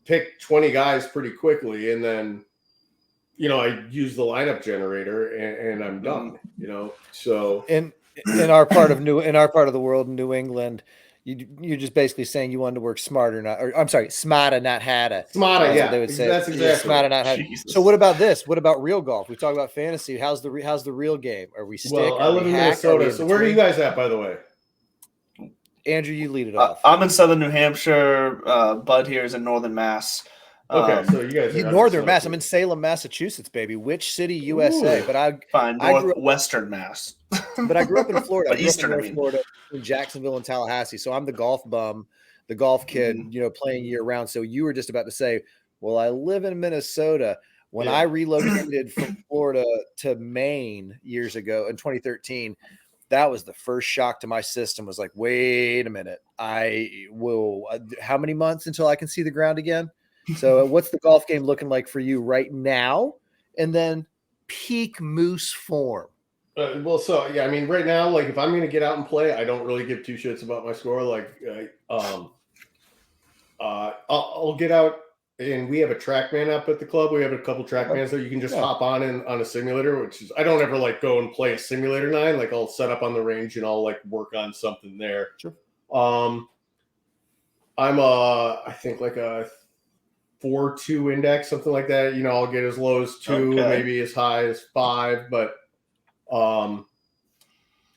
pick 20 guys pretty quickly, and then I use the lineup generator and I'm done. So in our part of the world, in New England, you're just basically saying you wanted to work smarter, smarter, not harder. Smarter, yeah. They would say that's exactly smarter, not harder. So what about this? What about real golf? We talk about fantasy. How's the real game? Are we stick? Well, I live in Minnesota. So where are you guys at, by the way? Andrew, you lead it off. I'm in southern New Hampshire. Bud here is in northern Mass. Okay, so you guys are northern Mass. I'm in Salem, Massachusetts, baby. Which city, USA? Ooh, but I grew up western Mass. But I grew up in Florida. Eastern Florida, in Jacksonville and Tallahassee. So I'm the golf bum, the golf kid, playing year round. So you were just about to say, well, I live in Minnesota. When I relocated from Florida to Maine years ago in 2013, that was the first shock to my system. Was like, wait a minute, how many months until I can see the ground again? So what's the golf game looking like for you right now? And then peak Moose form. Right now, like if I'm going to get out and play, I don't really give two shits about my score. Like, I'll get out, and we have a TrackMan up at the club. We have a couple TrackMans that you can just hop on a simulator, which is, I don't ever like go and play a simulator 9. Like I'll set up on the range and I'll like work on something there. Sure. I'm I think like a 4.2 index, something like that. I'll get as low as 2, maybe as high as 5, but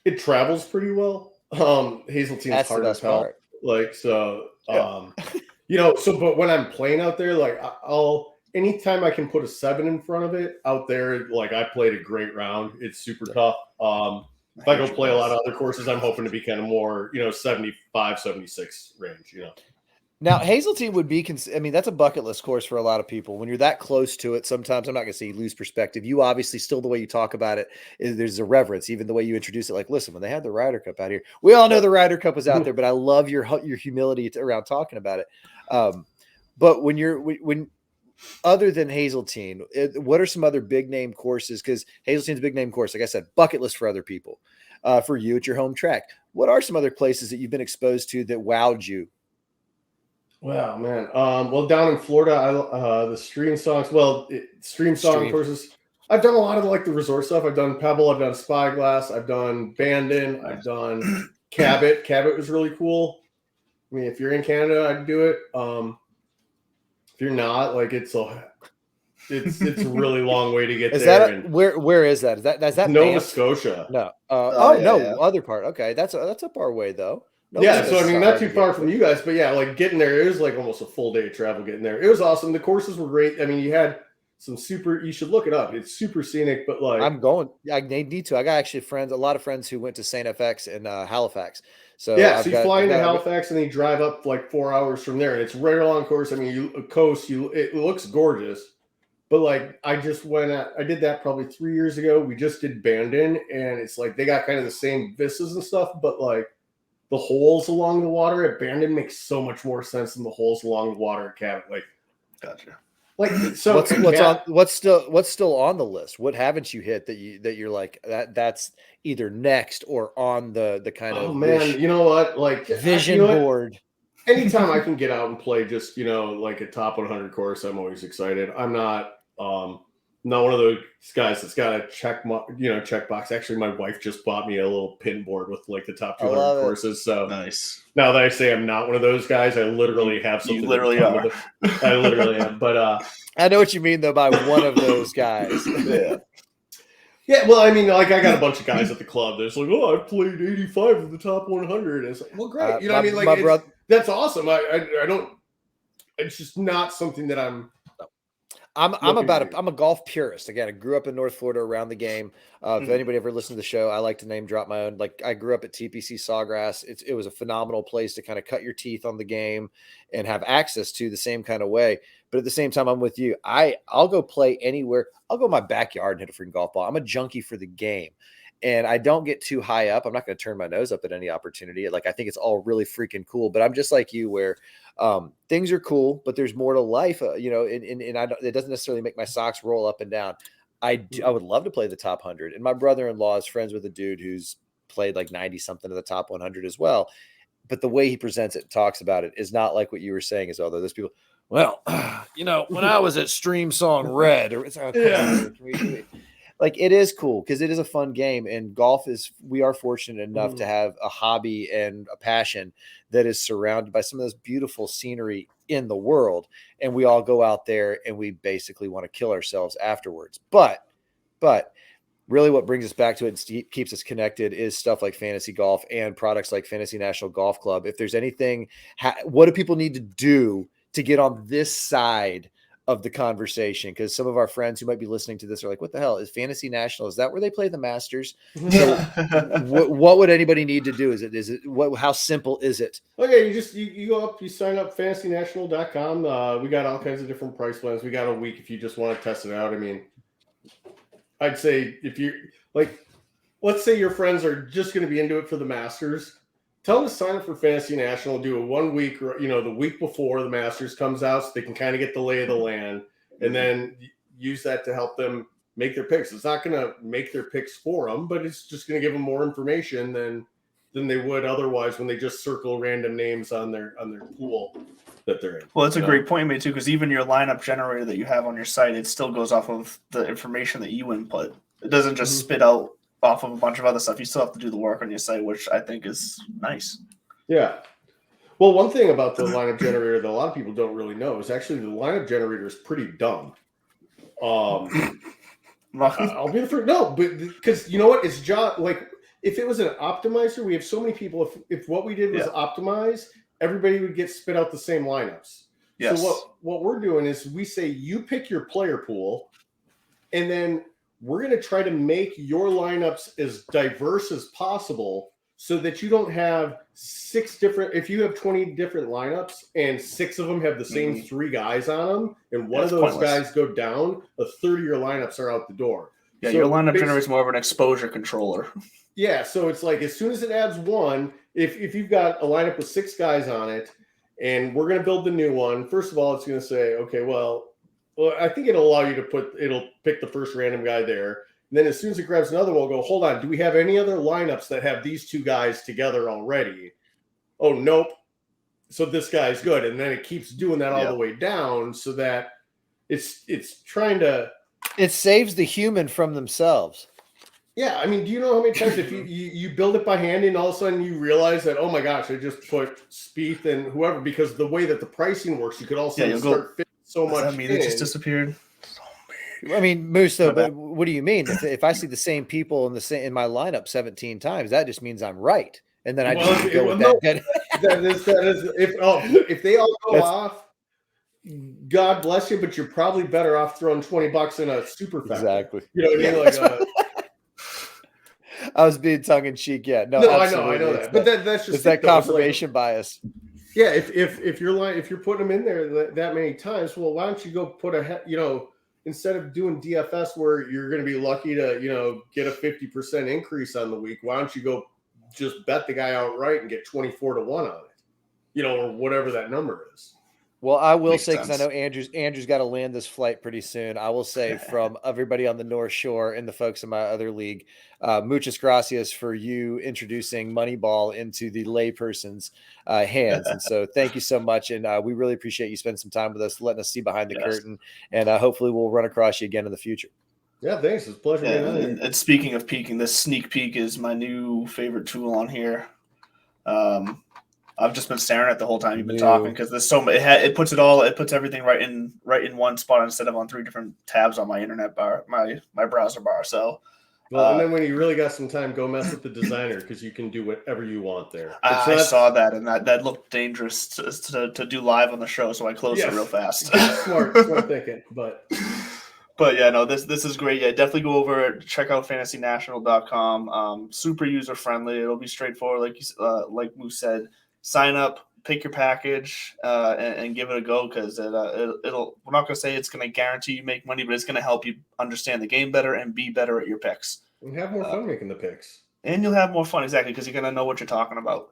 it travels pretty well. Hazeltine's hard as hell. Like, so, but when I'm playing out there, like anytime I can put a 7 in front of it out there, like I played a great round. It's super tough. If I go play a lot of other courses, I'm hoping to be kind of more, 75, 76 range, Now, Hazeltine would be, that's a bucket list course for a lot of people. When you're that close to it, sometimes I'm not going to say you lose perspective. You obviously still, the way you talk about it, there's a reverence, even the way you introduce it. Like, listen, when they had the Ryder Cup out here, we all know the Ryder Cup was out there, but I love your humility around talking about it. But when other than Hazeltine, what are some other big name courses? Because Hazeltine's a big name course. Like I said, bucket list for other people. For you, it's your home track. What are some other places that you've been exposed to that wowed you? Wow, man. Down in Florida, the stream songs. Stream courses. I've done a lot of like the resort stuff. I've done Pebble. I've done Spyglass. I've done Bandon. I've done Cabot. Cabot was really cool. I mean, if you're in Canada, I'd do it. If you're not, like it's a really long way to get there. Where is that? Is that Nova Banff? Scotia? No. Other part. Okay, that's up our way though. So I mean, not too far from you guys, but yeah, like getting there, it was like almost a full day of travel getting there. It was awesome. The courses were great. I mean, you had some you should look it up. It's super scenic, but like I'm going. I need to. I got actually a lot of friends who went to St. FX in Halifax. So yeah, you fly into Halifax and then you drive up like 4 hours from there, and it's right along course. I mean, it looks gorgeous, but like I did that probably 3 years ago. We just did Bandon, and it's like they got kind of the same vistas and stuff, but like the holes along the water at Bandon makes so much more sense than the holes along the water at Cabot. Like, gotcha. Like, so what's still on the list? What haven't you hit that you're like that's either next or on the kind of you know what, like vision board? Anytime I can get out and play just like a top 100 course, I'm always excited. I'm not one of those guys that's got a checkbox. Actually, my wife just bought me a little pin board with like the top 200 courses. So nice. Now that I say I'm not one of those guys, I literally have something. You literally are. I literally am. But I know what you mean though by one of those guys. Yeah. Yeah, well, I mean, like I got a bunch of guys at the club that's like, oh, I've played 85 of the top 100. And it's like, well, great. You know what I mean? Like, that's awesome. I don't, it's just not something that I'm a golf purist. Again, I grew up in North Florida around the game. If anybody ever listened to the show, I like to name drop my own. Like I grew up at TPC Sawgrass. It was a phenomenal place to kind of cut your teeth on the game and have access to the same kind of way. But at the same time, I'm with you. I'll go play anywhere. I'll go in my backyard and hit a freaking golf ball. I'm a junkie for the game. And I don't get too high up. I'm not going to turn my nose up at any opportunity. Like I think it's all really freaking cool. But I'm just like you, where things are cool, but there's more to life. It doesn't necessarily make my socks roll up and down. I would love to play the top 100. And my brother-in-law is friends with a dude who's played like 90 something of the top 100 as well. But the way he presents it and talks about it is not like what you were saying. Is although there's people. Well, when I was at Stream Song Red, or it's like it is cool because it is a fun game, and golf is. We are fortunate enough to have a hobby and a passion that is surrounded by some of this beautiful scenery in the world, and we all go out there and we basically want to kill ourselves afterwards. But really, what brings us back to it and keeps us connected is stuff like fantasy golf and products like Fantasy National Golf Club. If there's anything, what do people need to do to get on this side of the conversation? Because some of our friends who might be listening to this are like, what the hell is Fantasy National? Is that where they play the Masters? So what would anybody need to do? How simple is it? Okay, you go up, you sign up fantasynational.com. We got all kinds of different price plans. We got a week if you just want to test it out. I mean, I'd say if you like, let's say your friends are just going to be into it for the Masters. Tell them to sign up for Fantasy National, do a 1 week, the week before the Masters comes out so they can kind of get the lay of the land and then use that to help them make their picks. It's not going to make their picks for them, but it's just going to give them more information than they would otherwise when they just circle random names on their pool that they're in. Well, it's a great point you made too, because even your lineup generator that you have on your site, it still goes off of the information that you input. It doesn't just spit out off of a bunch of other stuff. You still have to do the work on your site, which I think is nice. Yeah. Well, one thing about the lineup generator that a lot of people don't really know is actually the lineup generator is pretty dumb. I'll be the first. No, but because you know what? It's like if it was an optimizer, we have so many people. If what we did was optimize, everybody would get spit out the same lineups. Yes. So what we're doing is we say you pick your player pool, and then we're going to try to make your lineups as diverse as possible so that you don't have 6 different, if you have 20 different lineups and 6 of them have the same 3 guys on them and one of those guys go down, a third of your lineups are out the door. Yeah, so your lineup generates more of an exposure controller. Yeah, so it's like as soon as it adds 1, if you've got a lineup with 6 guys on it and we're going to build the new one, first of all, it's going to say, okay, well, I think it'll allow you to it'll pick the first random guy there. And then as soon as it grabs another one, we'll go, hold on, do we have any other lineups that have these 2 guys together already? Oh, nope. So this guy's good. And then it keeps doing that all the way down so that it's trying to... It saves the human from themselves. Yeah, I mean, do you know how many times if you build it by hand and all of a sudden you realize that, oh my gosh, I just put Spieth and whoever, because the way that the pricing works, you could also start fitting so much. Does that mean it just disappeared? I mean, Moose, though, but what do you mean? If I see the same people in my lineup 17 times, that just means I'm right. And then I just go with that. That is if they all go off, God bless you, but you're probably better off throwing $20 in a super factor. Exactly. You know what I mean? I was being tongue in cheek. Yeah, no, I know that. But that's just it's that confirmation bias. Yeah, if you're putting them in there that many times, well, why don't you go put instead of doing DFS where you're going to be lucky to get a 50% increase on the week, why don't you go just bet the guy outright and get 24-1 on it, or whatever that number is. Well, I will say, because I know Andrew's got to land this flight pretty soon. I will say from everybody on the North Shore and the folks in my other league, muchas gracias for you introducing Moneyball into the layperson's hands. And so thank you so much. And we really appreciate you spending some time with us, letting us see behind the curtain. And hopefully we'll run across you again in the future. Yeah, thanks. It's a pleasure being on here. And speaking of peeking, this sneak peek is my new favorite tool on here. I've just been staring at the whole time you've been talking because there's so much. It puts everything right in one spot instead of on 3 different tabs on my internet bar, my browser bar. So Well, and then when you really got some time, go mess with the designer because you can do whatever you want there. And so I that's- saw that, and that looked dangerous to do live on the show, so I closed it real fast. smart thinking. But yeah, no, this is great. Yeah, definitely go over, check out fantasynational.com. Super user friendly. It'll be straightforward, like Moose said. Sign up, pick your package, and give it a go because it'll. We're not gonna say it's gonna guarantee you make money, but it's gonna help you understand the game better and be better at your picks. And have more fun making the picks. And you'll have more fun, exactly, because you're gonna know what you're talking about.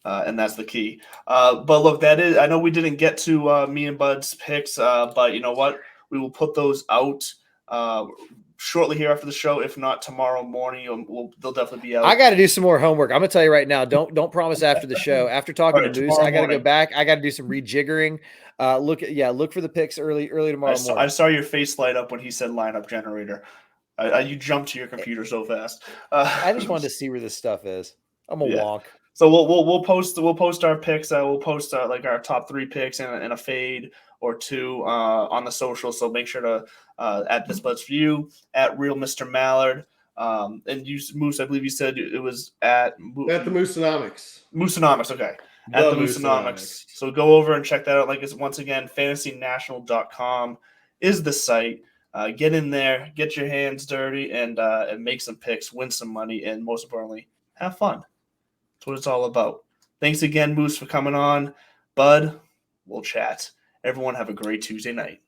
And that's the key. But look, I know we didn't get to me and Bud's picks, but you know what? We will put those out shortly here after the show. If not tomorrow morning, they'll definitely be out. I got to do some more homework. I'm gonna tell you right now. Don't promise after the show. After talking to Moose, I got to go back. I got to do some rejiggering. Look for the picks early tomorrow morning. I saw your face light up when he said lineup generator. You jumped to your computer so fast. I just wanted to see where this stuff is. I'm a wonk. So we'll post our picks. We'll post like our top 3 picks and a fade or 2 on the social. So make sure to at This Buzz for You, at Real Mr. Mallard, and you, Moose. I believe you said it was at the Mooseonomics. Mooseonomics, okay. At the Mooseonomics. So go over and check that out. Like it's once again, fantasynational.com is the site. Get in there, get your hands dirty, and make some picks, win some money, and most importantly, have fun. That's what it's all about. Thanks again, Moose, for coming on. Bud, we'll chat. Everyone have a great Tuesday night.